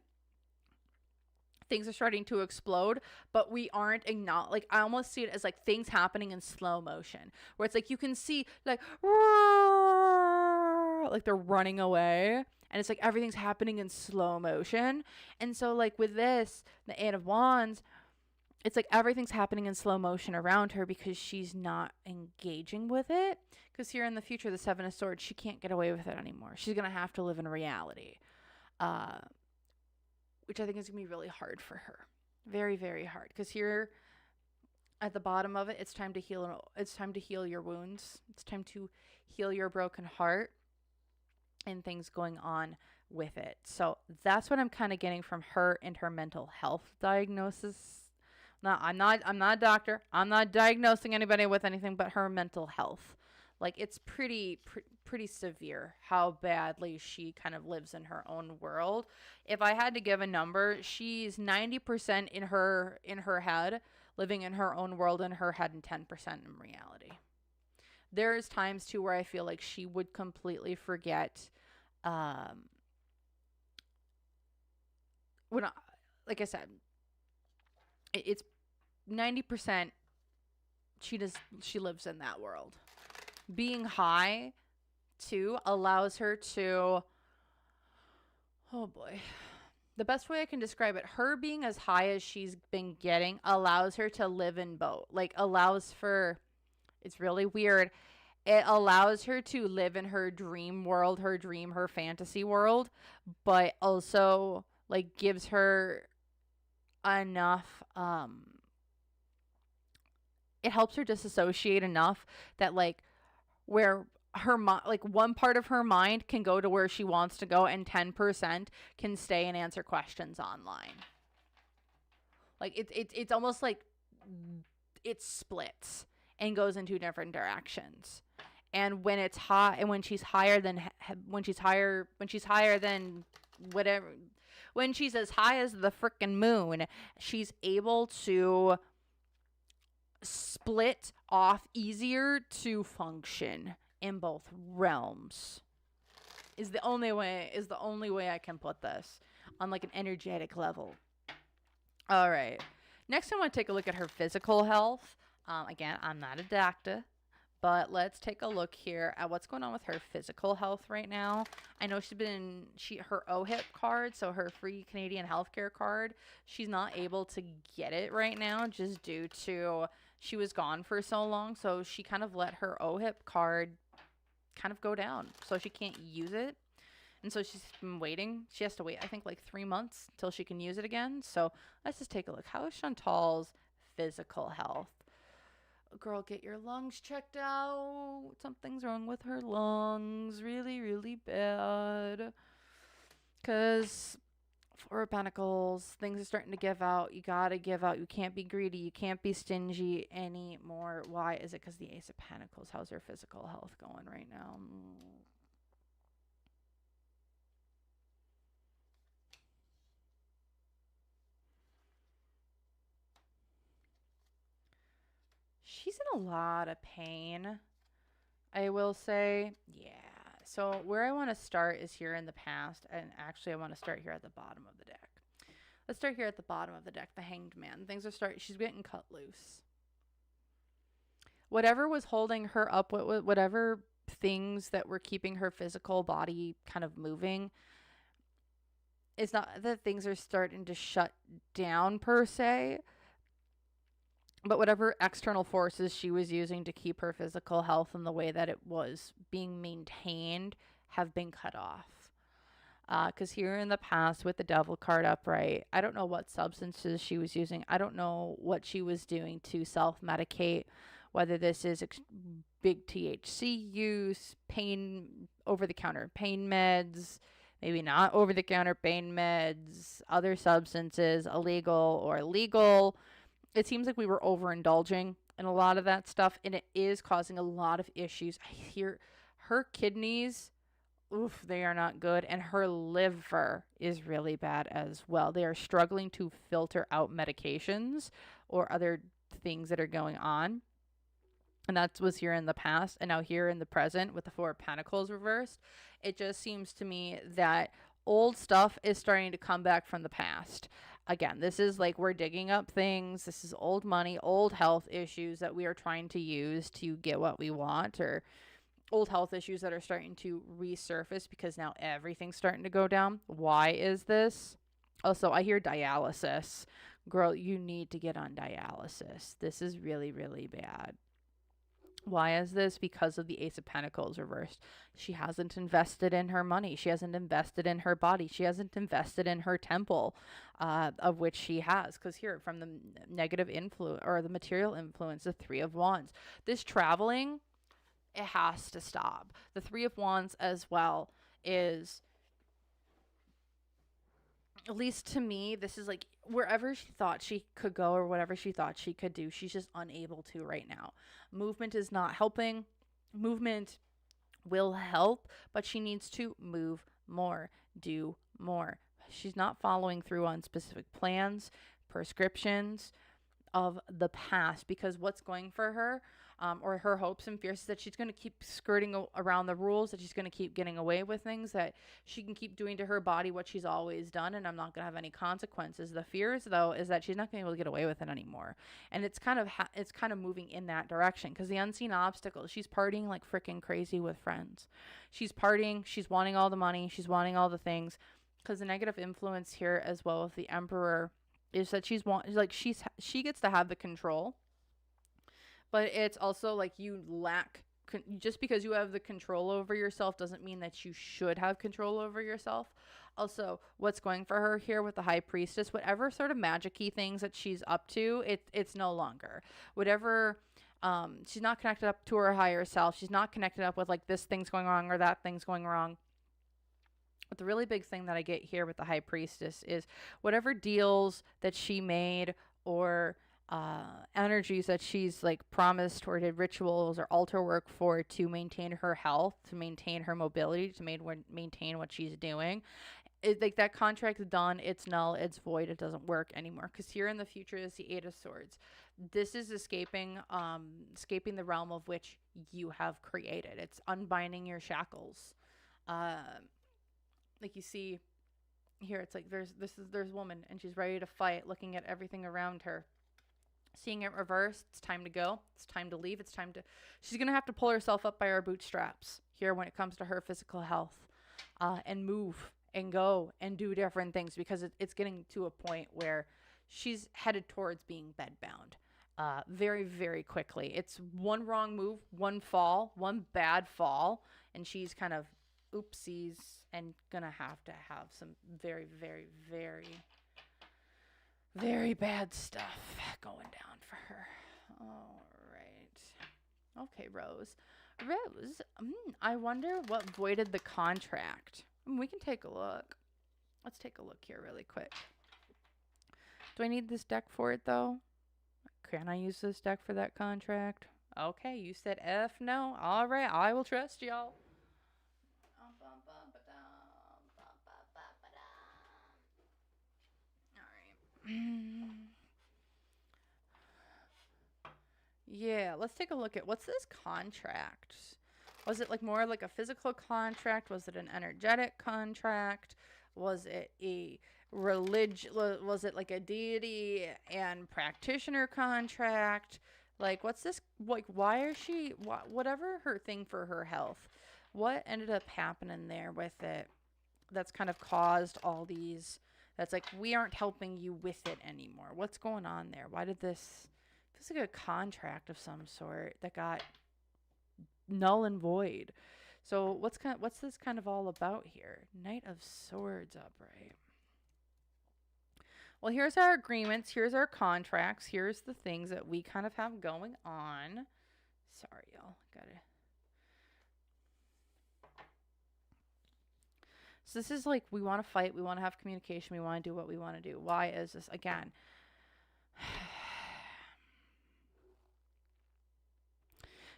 Things are starting to explode, but we aren't like, I almost see it as like things happening in slow motion, where it's like you can see like they're running away, and it's like everything's happening in slow motion. And so like with this, the Eight of Wands, it's like everything's happening in slow motion around her because she's not engaging with it. Because here in the future, the Seven of Swords, she can't get away with it anymore. She's going to have to live in reality, which I think is going to be really hard for her. Very, very hard. Because here at the bottom of it, it's time to heal. It's time to heal your wounds. It's time to heal your broken heart and things going on with it. So that's what I'm kind of getting from her and her mental health diagnosis. No, I'm not a doctor. I'm not diagnosing anybody with anything but her mental health. Like, it's pretty severe how badly she kind of lives in her own world. If I had to give a number, she's 90% in her head, living in her own world in her head, and 10% in reality. There's times too where I feel like she would completely forget like I said, it's 90% she lives in that world. Being high too allows her to, oh boy, the best way I can describe it, her being as high as she's been getting allows her to live in both. Like, allows for, it's really weird, it allows her to live in her dream world, her fantasy world, but also like gives her enough it helps her disassociate enough that like where her like one part of her mind can go to where she wants to go, and 10% can stay and answer questions online. Like it's almost like it splits and goes in two different directions. And when it's high, and when she's higher than whatever, when she's as high as the frickin' moon, she's able to split off easier to function in both realms. Is the only way I can put this on like an energetic level. All right. Next, I want to take a look at her physical health. Again, I'm not a doctor, but let's take a look here at what's going on with her physical health right now. I know her OHIP card, so her free Canadian healthcare card, she's not able to get it right now just due to she was gone for so long. So she kind of let her OHIP card kind of go down, so she can't use it. And so she's been waiting. She has to wait, I think, like 3 months till she can use it again. So let's just take a look. How is Chantal's physical health? Girl, get your lungs checked out. Something's wrong with her lungs. Really, really bad. Because Four of Pentacles, things are starting to give out. You gotta give out. You can't be greedy. You can't be stingy anymore. Why is it? Because the Ace of Pentacles. How's her physical health going right now? She's in a lot of pain, I will say. Yeah. So where I want to start is here in the past. And actually, I want to start here at the bottom of the deck. Let's start here at the bottom of the deck, the Hanged Man. Things are starting. She's getting cut loose. Whatever was holding her up, whatever things that were keeping her physical body kind of moving, it's not that things are starting to shut down per se, but whatever external forces she was using to keep her physical health in the way that it was being maintained have been cut off. Because here in the past with the Devil card upright, I don't know what substances she was using. I don't know what she was doing to self-medicate, whether this is big THC use, pain, over-the-counter pain meds, maybe not over-the-counter pain meds, other substances, illegal or legal. It seems like we were overindulging in a lot of that stuff, and it is causing a lot of issues. I hear her kidneys, oof, they are not good. And her liver is really bad as well. They are struggling to filter out medications or other things that are going on. And that was here in the past. And now here in the present with the Four of Pentacles reversed, it just seems to me that old stuff is starting to come back from the past. Again, this is like we're digging up things. This is old money, old health issues that we are trying to use to get what we want, or old health issues that are starting to resurface because now everything's starting to go down. Why is this? Also, I hear dialysis. Girl, you need to get on dialysis. This is really, really bad. Why is this? Because of the Ace of Pentacles reversed. She hasn't invested in her money. She hasn't invested in her body. She hasn't invested in her temple, of which she has. Because here, from the negative influence or the material influence, the Three of Wands. This traveling, it has to stop. The Three of Wands as well is, at least to me, this is like wherever she thought she could go or whatever she thought she could do, she's just unable to right now. Movement is not helping. Movement will help, but she needs to move more, do more. She's not following through on specific plans, prescriptions of the past, because what's going for her, or her hopes and fears, is that she's going to keep skirting around the rules, that she's going to keep getting away with things, that she can keep doing to her body what she's always done, and I'm not going to have any consequences. The fears, though, is that she's not going to be able to get away with it anymore, and it's kind of moving in that direction, because the unseen obstacles, she's partying like freaking crazy with friends. She's partying, she's wanting all the money, she's wanting all the things, because the negative influence here as well with the Emperor is that she gets to have the control, but it's also like you lack, just because you have the control over yourself doesn't mean that you should have control over yourself. Also, what's going for her here with the High Priestess, whatever sort of magic-y things that she's up to, it's no longer. Whatever, she's not connected up to her higher self. She's not connected up with like this thing's going wrong or that thing's going wrong. But the really big thing that I get here with the High Priestess is whatever deals that she made or energies that she's like promised or did rituals or altar work for to maintain her health, to maintain her mobility, to maintain what she's doing. Like that contract's done, it's null, it's void, it doesn't work anymore. Because here in the future is the Eight of Swords. This is escaping the realm of which you have created. It's unbinding your shackles. Like you see here, it's like there's a woman and she's ready to fight, looking at everything around her, seeing it reversed. It's time to go. It's time to leave. She's gonna have to pull herself up by her bootstraps here when it comes to her physical health, and move and go and do different things, because it's getting to a point where she's headed towards being bedbound, very, very quickly. It's one wrong move, one bad fall, and she's kind of oopsies and gonna have to have some very, very, very, very bad stuff going down for her. All right. Okay, Rose. I wonder what voided the contract. We can take a look. Let's take a look here really quick. Do I need this deck for it, though? Can I use this deck for that contract? Okay, you said F no. All right, I will trust y'all. All right. Yeah, let's take a look at what's this contract. Was it like more like a physical contract? Was it an energetic contract? Was it a religion? Was it like a deity and practitioner contract? Like, what's this? Like, why is she? Whatever her thing for her health, what ended up happening there with it? That's kind of caused all these. That's like we aren't helping you with it anymore. What's going on there? Why did this? Feels like a contract of some sort that got null and void. So what's this kind of all about here? Knight of Swords upright. Well, here's our agreements. Here's our contracts. Here's the things that we kind of have going on. Sorry, y'all. Got it. So this is like we want to fight. We want to have communication. We want to do what we want to do. Why is this? Again.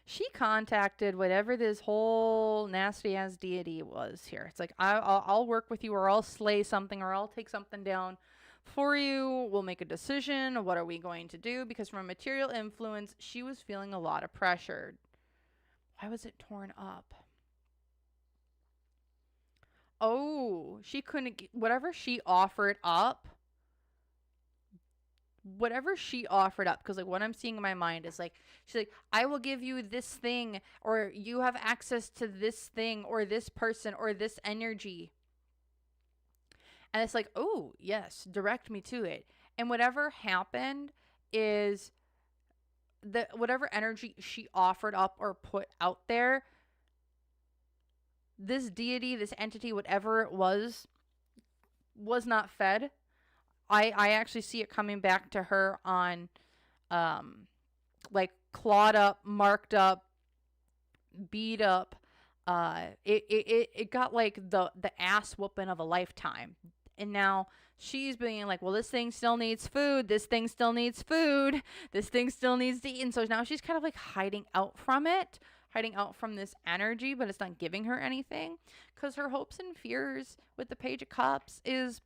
She contacted whatever this whole nasty ass deity was here. It's like, I'll work with you, or I'll slay something, or I'll take something down for you. We'll make a decision. What are we going to do? Because from a material influence, she was feeling a lot of pressure. Why was it torn up? Oh, she couldn't get whatever she offered up. Whatever she offered up, because like what I'm seeing in my mind is like she's like, I will give you this thing, or you have access to this thing, or this person, or this energy. And it's like, oh yes, direct me to it. And whatever happened is that whatever energy she offered up or put out there, this deity, this entity, whatever it was not fed. I actually see it coming back to her on like clawed up, marked up, beat up. It got like the ass whooping of a lifetime. And now she's being like, well, this thing still needs food. This thing still needs food. This thing still needs to eat. And so now she's kind of like hiding out from it, hiding out from this energy, but it's not giving her anything. Because her hopes and fears with the Page of Cups is,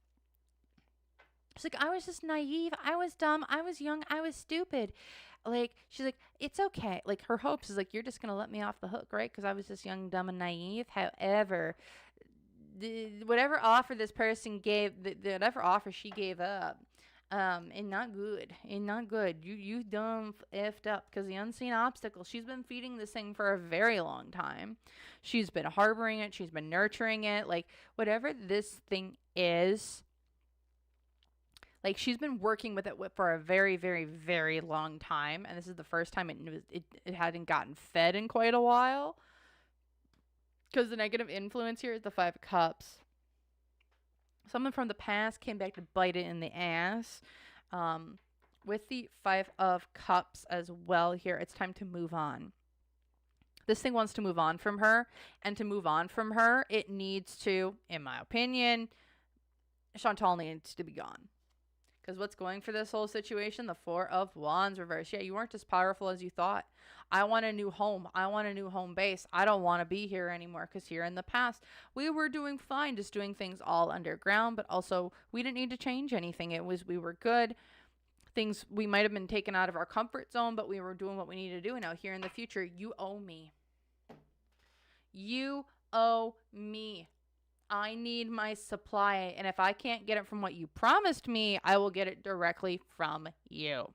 she's like, I was just naive. I was dumb. I was young. I was stupid. Like, she's like, it's okay. Like, her hopes is like, you're just going to let me off the hook, right? Because I was just young, dumb, and naive. However, whatever offer this person gave, whatever offer she gave up, and not good. And not good. You dumb effed up. Because the unseen obstacle, she's been feeding this thing for a very long time. She's been harboring it. She's been nurturing it. Like, whatever this thing is, like, she's been working with it for a very, very, very long time. And this is the first time it hadn't gotten fed in quite a while. Because the negative influence here is the Five of Cups. Someone from the past came back to bite it in the ass. With the Five of Cups as well here, it's time to move on. This thing wants to move on from her. And to move on from her, it needs to, in my opinion, Chantal needs to be gone. Because what's going for this whole situation? The Four of Wands reverse. Yeah, you weren't as powerful as you thought. I want a new home. I want a new home base. I don't want to be here anymore. Because here in the past, we were doing fine, just doing things all underground. But also, we didn't need to change anything. We were good. Things, we might have been taken out of our comfort zone, but we were doing what we needed to do. And now here in the future, you owe me. You owe me. I need my supply, and if I can't get it from what you promised me, I will get it directly from you.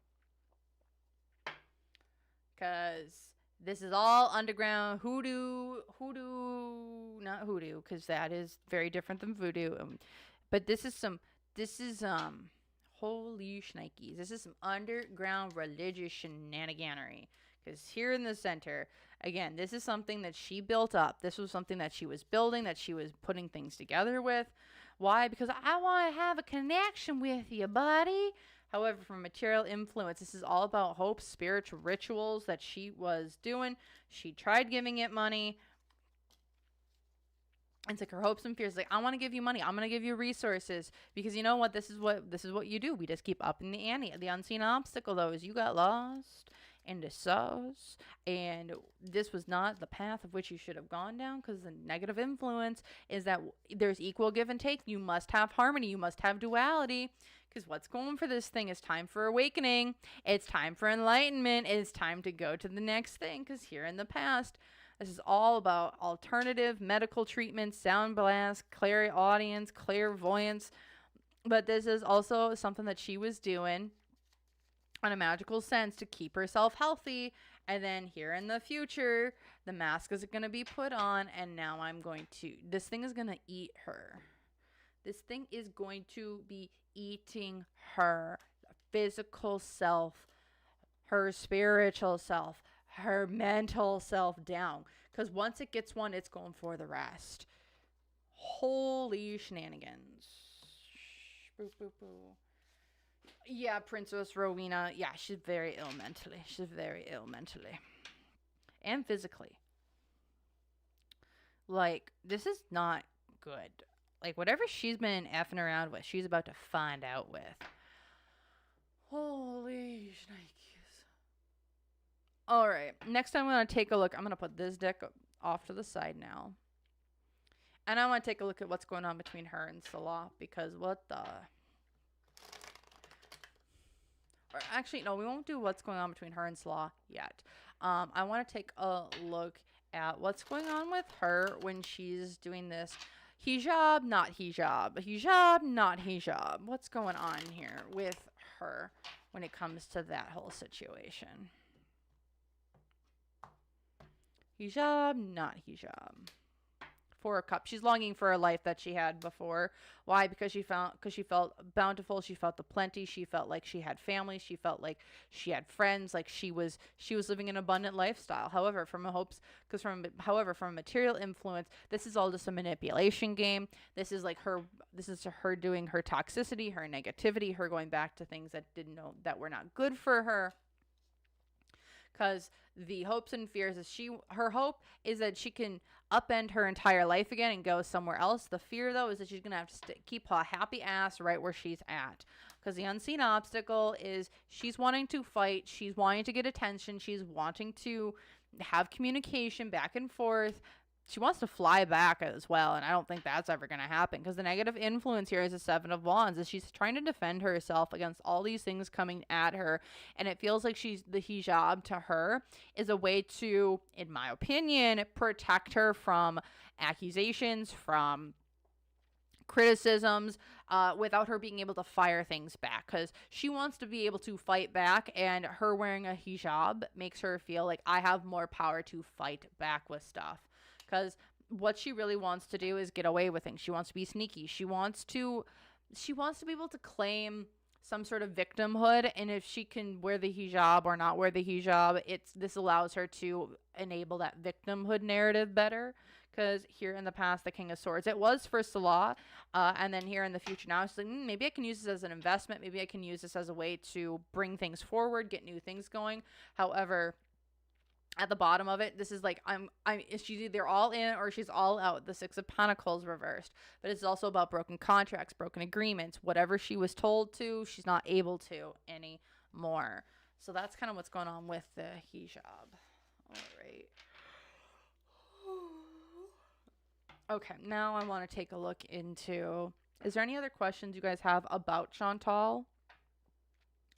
Because this is all underground not hoodoo, because that is very different than voodoo. But this is holy shnikes. This is some underground religious shenaniganery. Because here in the center, again, this is something that she built up. This was something that she was building, that she was putting things together with. Why? Because I want to have a connection with you, buddy. However, from material influence, this is all about hope, spiritual rituals that she was doing. She tried giving it money. It's like her hopes and fears. Like, I want to give you money. I'm gonna give you resources because you know what? This is what you do. We just keep upping the ante. The unseen obstacle though is you got lost in the sauce, and this was not the path of which you should have gone down. Because the negative influence is that there's equal give and take. You must have harmony. You must have duality. Because what's going for this thing is time for awakening. It's time for enlightenment. It's time to go to the next thing. Because here in the past, this is all about alternative medical treatment, sound blast, clairaudience, clairvoyance. But this is also something that she was doing on a magical sense to keep herself healthy. And then here in the future, the mask is going to be put on. And now this thing is going to eat her. This thing is going to be eating her physical self, her spiritual self, her mental self down. Because once it gets one, it's going for the rest. Holy shenanigans. Boo, boo, boo. Yeah, Princess Rowena. Yeah, she's very ill mentally. She's very ill mentally. And physically. Like, this is not good. Like, whatever she's been effing around with, she's about to find out with. Holy shnikes. Alright, next I'm going to take a look. I'm going to put this deck off to the side now. And I want to take a look at what's going on between her and Salah. Because what the... Or actually, no, we won't do what's going on between her and Salah yet. I want to take a look at what's going on with her when she's doing this hijab, not hijab. Hijab, not hijab. What's going on here with her when it comes to that whole situation? Hijab, not hijab. Four of Cups. She's longing for a life that she had before. Why? Because she felt bountiful. She felt the plenty. She felt like she had family. She felt like she had friends. Like she was living an abundant lifestyle. However, from a material influence, this is all just a manipulation game. This is her doing her toxicity, her negativity, her going back to things that were not good for her. Because the hopes and fears is her hope is that she can upend her entire life again and go somewhere else. The fear, though, is that she's going to have to keep her happy ass right where she's at. Because the unseen obstacle is she's wanting to fight. She's wanting to get attention. She's wanting to have communication back and forth. She wants to fly back as well, and I don't think that's ever going to happen because the negative influence here is the Seven of Wands, is she's trying to defend herself against all these things coming at her, and it feels like the hijab to her is a way to, in my opinion, protect her from accusations, from criticisms, without her being able to fire things back, because she wants to be able to fight back, and her wearing a hijab makes her feel like I have more power to fight back with stuff. Because what she really wants to do is get away with things. She wants to be sneaky. She wants to be able to claim some sort of victimhood. And if she can wear the hijab or not wear the hijab, this allows her to enable that victimhood narrative better. Because here in the past, the King of Swords, it was for Salah. And then here in the future now, it's like, maybe I can use this as an investment. Maybe I can use this as a way to bring things forward, get new things going. However, at the bottom of it, this is like she's either all in or she's all out. The Six of Pentacles reversed. But it's also about broken contracts, broken agreements. Whatever she was told to, she's not able to anymore. So that's kind of what's going on with the hijab. All right. Okay, now I want to take a look into... Is there any other questions you guys have about Chantal?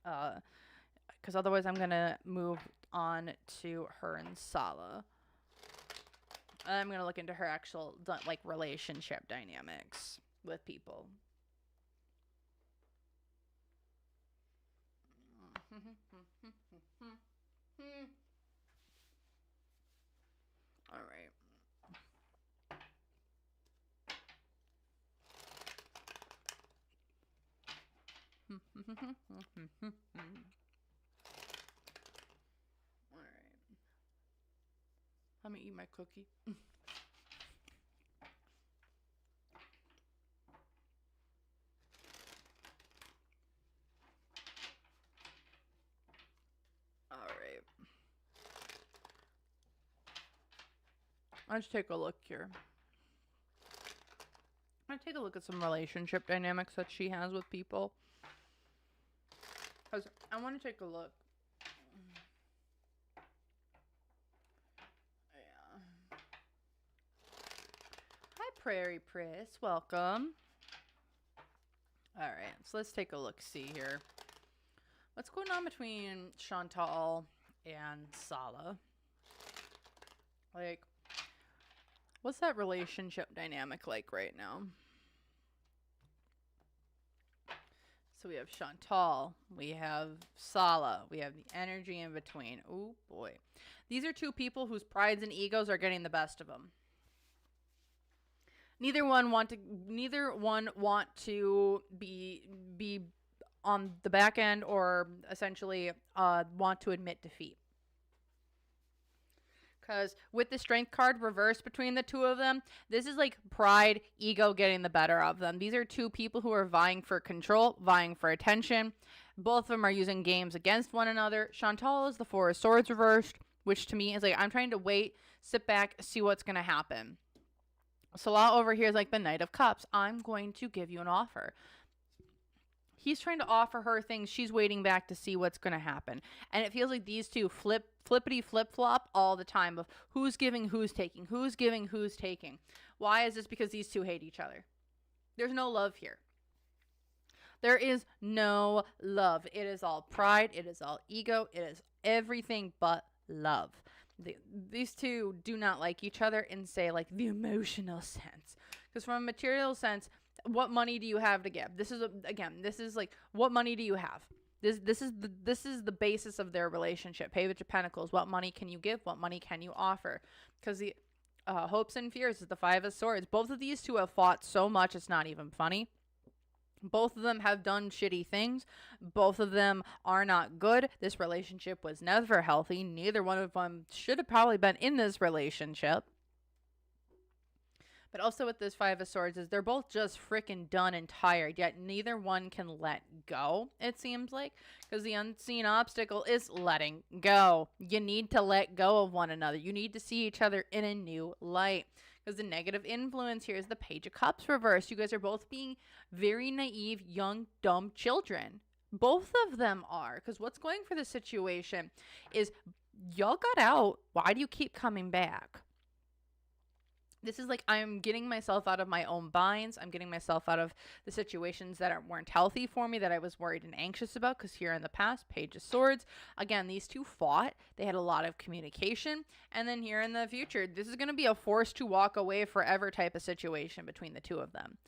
Because otherwise I'm going to move on to her and Salah. I'm going to look into her actual, like, relationship dynamics with people. All right. Let me eat my cookie. All right. Let's take a look here. I'm going to take a look at some relationship dynamics that she has with people. Because I want to take a look. Yeah. Hi, Prairie Priss. Welcome. Alright, so let's take a look-see here. What's going on between Chantal and Salah? Like, what's that relationship dynamic like right now? So we have Chantal, we have Salah, we have the energy in between. Oh boy. These are two people whose prides and egos are getting the best of them. Neither one want to be on the back end or essentially want to admit defeat. Because with the strength card reversed between the two of them, this is like pride, ego getting the better of them. These are two people who are vying for control, vying for attention. Both of them are using games against one another. Chantal is the Four of Swords reversed, which to me is like, I'm trying to wait, sit back, see what's going to happen. Salah over here is like the Knight of Cups. I'm going to give you an offer. He's trying to offer her things. She's waiting back to see what's going to happen. And it feels like these two flippity flip-flop all the time of who's giving, who's taking, who's giving, who's taking. Why is this? Because these two hate each other. There's no love here. There is no love. It is all pride. It is all ego. It is everything but love. These two do not like each other in, say, like the emotional sense. Because from a material sense, what money do you have to give? This is this is like, what money do you have? This is the basis of their relationship. Page of Pentacles. What money can you give? What money can you offer? Because the hopes and fears is the Five of Swords. Both of these two have fought so much it's not even funny. Both of them have done shitty things. Both of them are not good. This relationship was never healthy. Neither one of them should have probably been in this relationship. But also with this Five of Swords is they're both just freaking done and tired, yet neither one can let go, it seems like. Because the unseen obstacle is letting go. You need to let go of one another. You need to see each other in a new light. Because the negative influence here is the Page of Cups reversed. You guys are both being very naive, young, dumb children. Both of them are. Because what's going for the situation is y'all got out. Why do you keep coming back? This is like, I'm getting myself out of my own binds. I'm getting myself out of the situations that weren't healthy for me, that I was worried and anxious about. Because here in the past, Page of Swords, again, these two fought. They had a lot of communication. And then here in the future, this is going to be a forced to walk away forever type of situation between the two of them.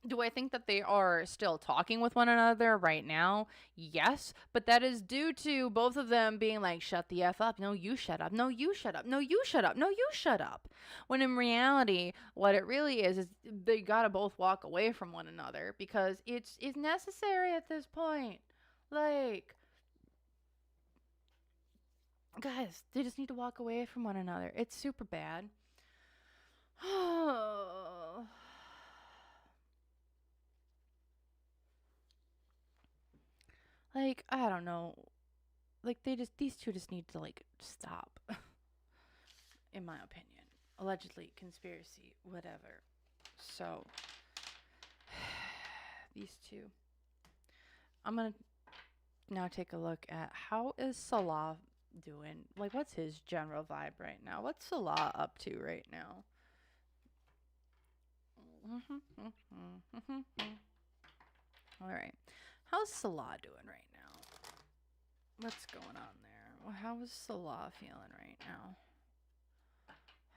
Do I think that they are still talking with one another right now? Yes, but that is due to both of them being like, shut the F up. No, you shut up. No, you shut up. No, you shut up. No, you shut up. When in reality, what it really is they got to both walk away from one another because it's necessary at this point. Like, guys, they just need to walk away from one another. It's super bad. Oh. Like, I don't know. Like, these two just need to, like, stop. In my opinion. Allegedly, conspiracy, whatever. So, these two. I'm gonna now take a look at how is Salah doing? Like, what's his general vibe right now? What's Salah up to right now? Alright. How's Salah doing right now? What's going on there? Well, how is Salah feeling right now?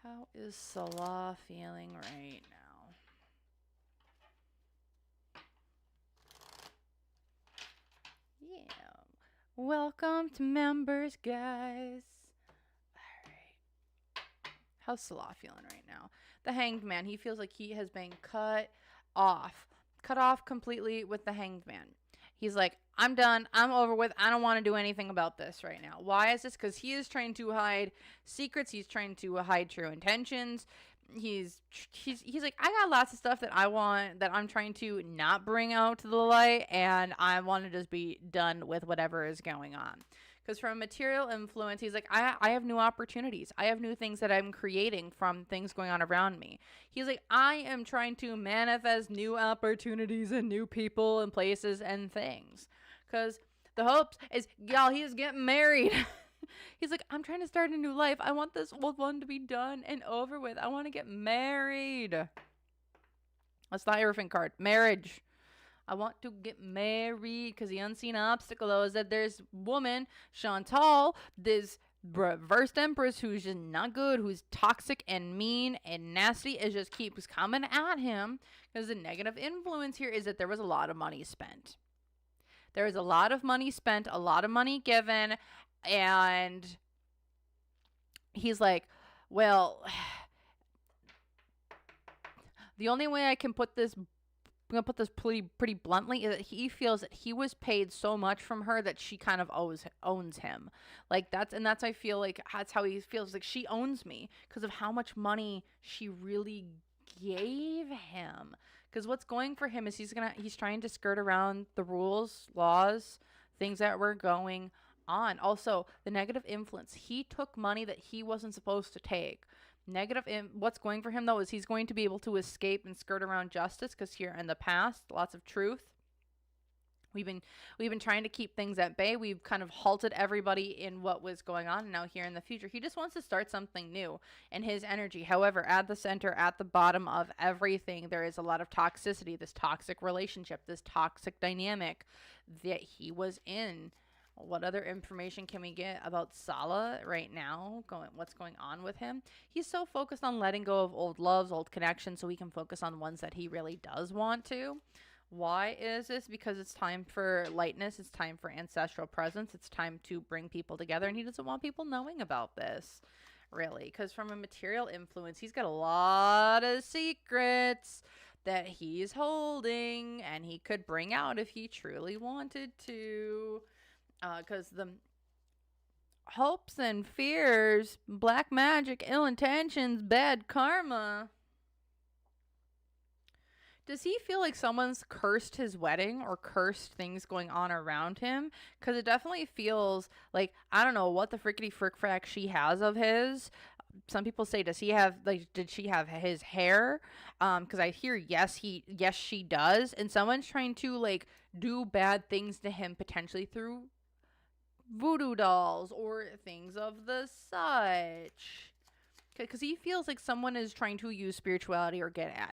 How is Salah feeling right now? Yeah. Welcome to members, guys. Alright. How's Salah feeling right now? The Hanged Man. He feels like he has been cut off. Cut off completely with the Hanged Man. He's like, I'm done. I'm over with. I don't want to do anything about this right now. Why is this? Because he is trying to hide secrets. He's trying to hide true intentions. He's like, I got lots of stuff that I want, that I'm trying to not bring out to the light, and I want to just be done with whatever is going on. Because from a material influence, he's like, I have new opportunities. I have new things that I'm creating from things going on around me. He's like, I am trying to manifest new opportunities and new people and places and things. Because the hopes is, y'all, he's getting married. He's like, I'm trying to start a new life. I want this old one to be done and over with. I want to get married. That's the Hierophant card. Marriage. I want to get married, because the unseen obstacle, though, is that there's woman, Chantal, this reversed empress who's just not good, who's toxic and mean and nasty, it just keeps coming at him, because the negative influence here is that there was a lot of money spent. There was a lot of money spent, a lot of money given, and he's like, well, the only way I can put this, I'm gonna put this pretty bluntly, is that he feels that he was paid so much from her that she kind of owns him. Like that's I feel like that's how he feels, like she owns me because of how much money she really gave him. Because what's going for him is he's trying to skirt around the rules, laws, things that were going on. Also, the negative influence. He took money that he wasn't supposed to take. What's going for him, though, is he's going to be able to escape and skirt around justice, because here in the past, lots of truth. We've been trying to keep things at bay. We've kind of halted everybody in what was going on. And now here in the future, he just wants to start something new in his energy. However, at the center, at the bottom of everything, there is a lot of toxicity, this toxic relationship, this toxic dynamic that he was in. What other information can we get about Salah right now? What's going on with him? He's so focused on letting go of old loves, old connections, so he can focus on ones that he really does want to. Why is this? Because it's time for lightness. It's time for ancestral presence. It's time to bring people together, and he doesn't want people knowing about this, really. Because from a material influence, he's got a lot of secrets that he's holding, and he could bring out if he truly wanted to. Because the hopes and fears, black magic, ill intentions, bad karma. Does he feel like someone's cursed his wedding or cursed things going on around him? Because it definitely feels like, I don't know what the frickety frick frack she has of his. Some people say, did she have his hair? Because I hear yes, she does. And someone's trying to like do bad things to him, potentially through voodoo dolls or things of the such, because he feels like someone is trying to use spirituality or get at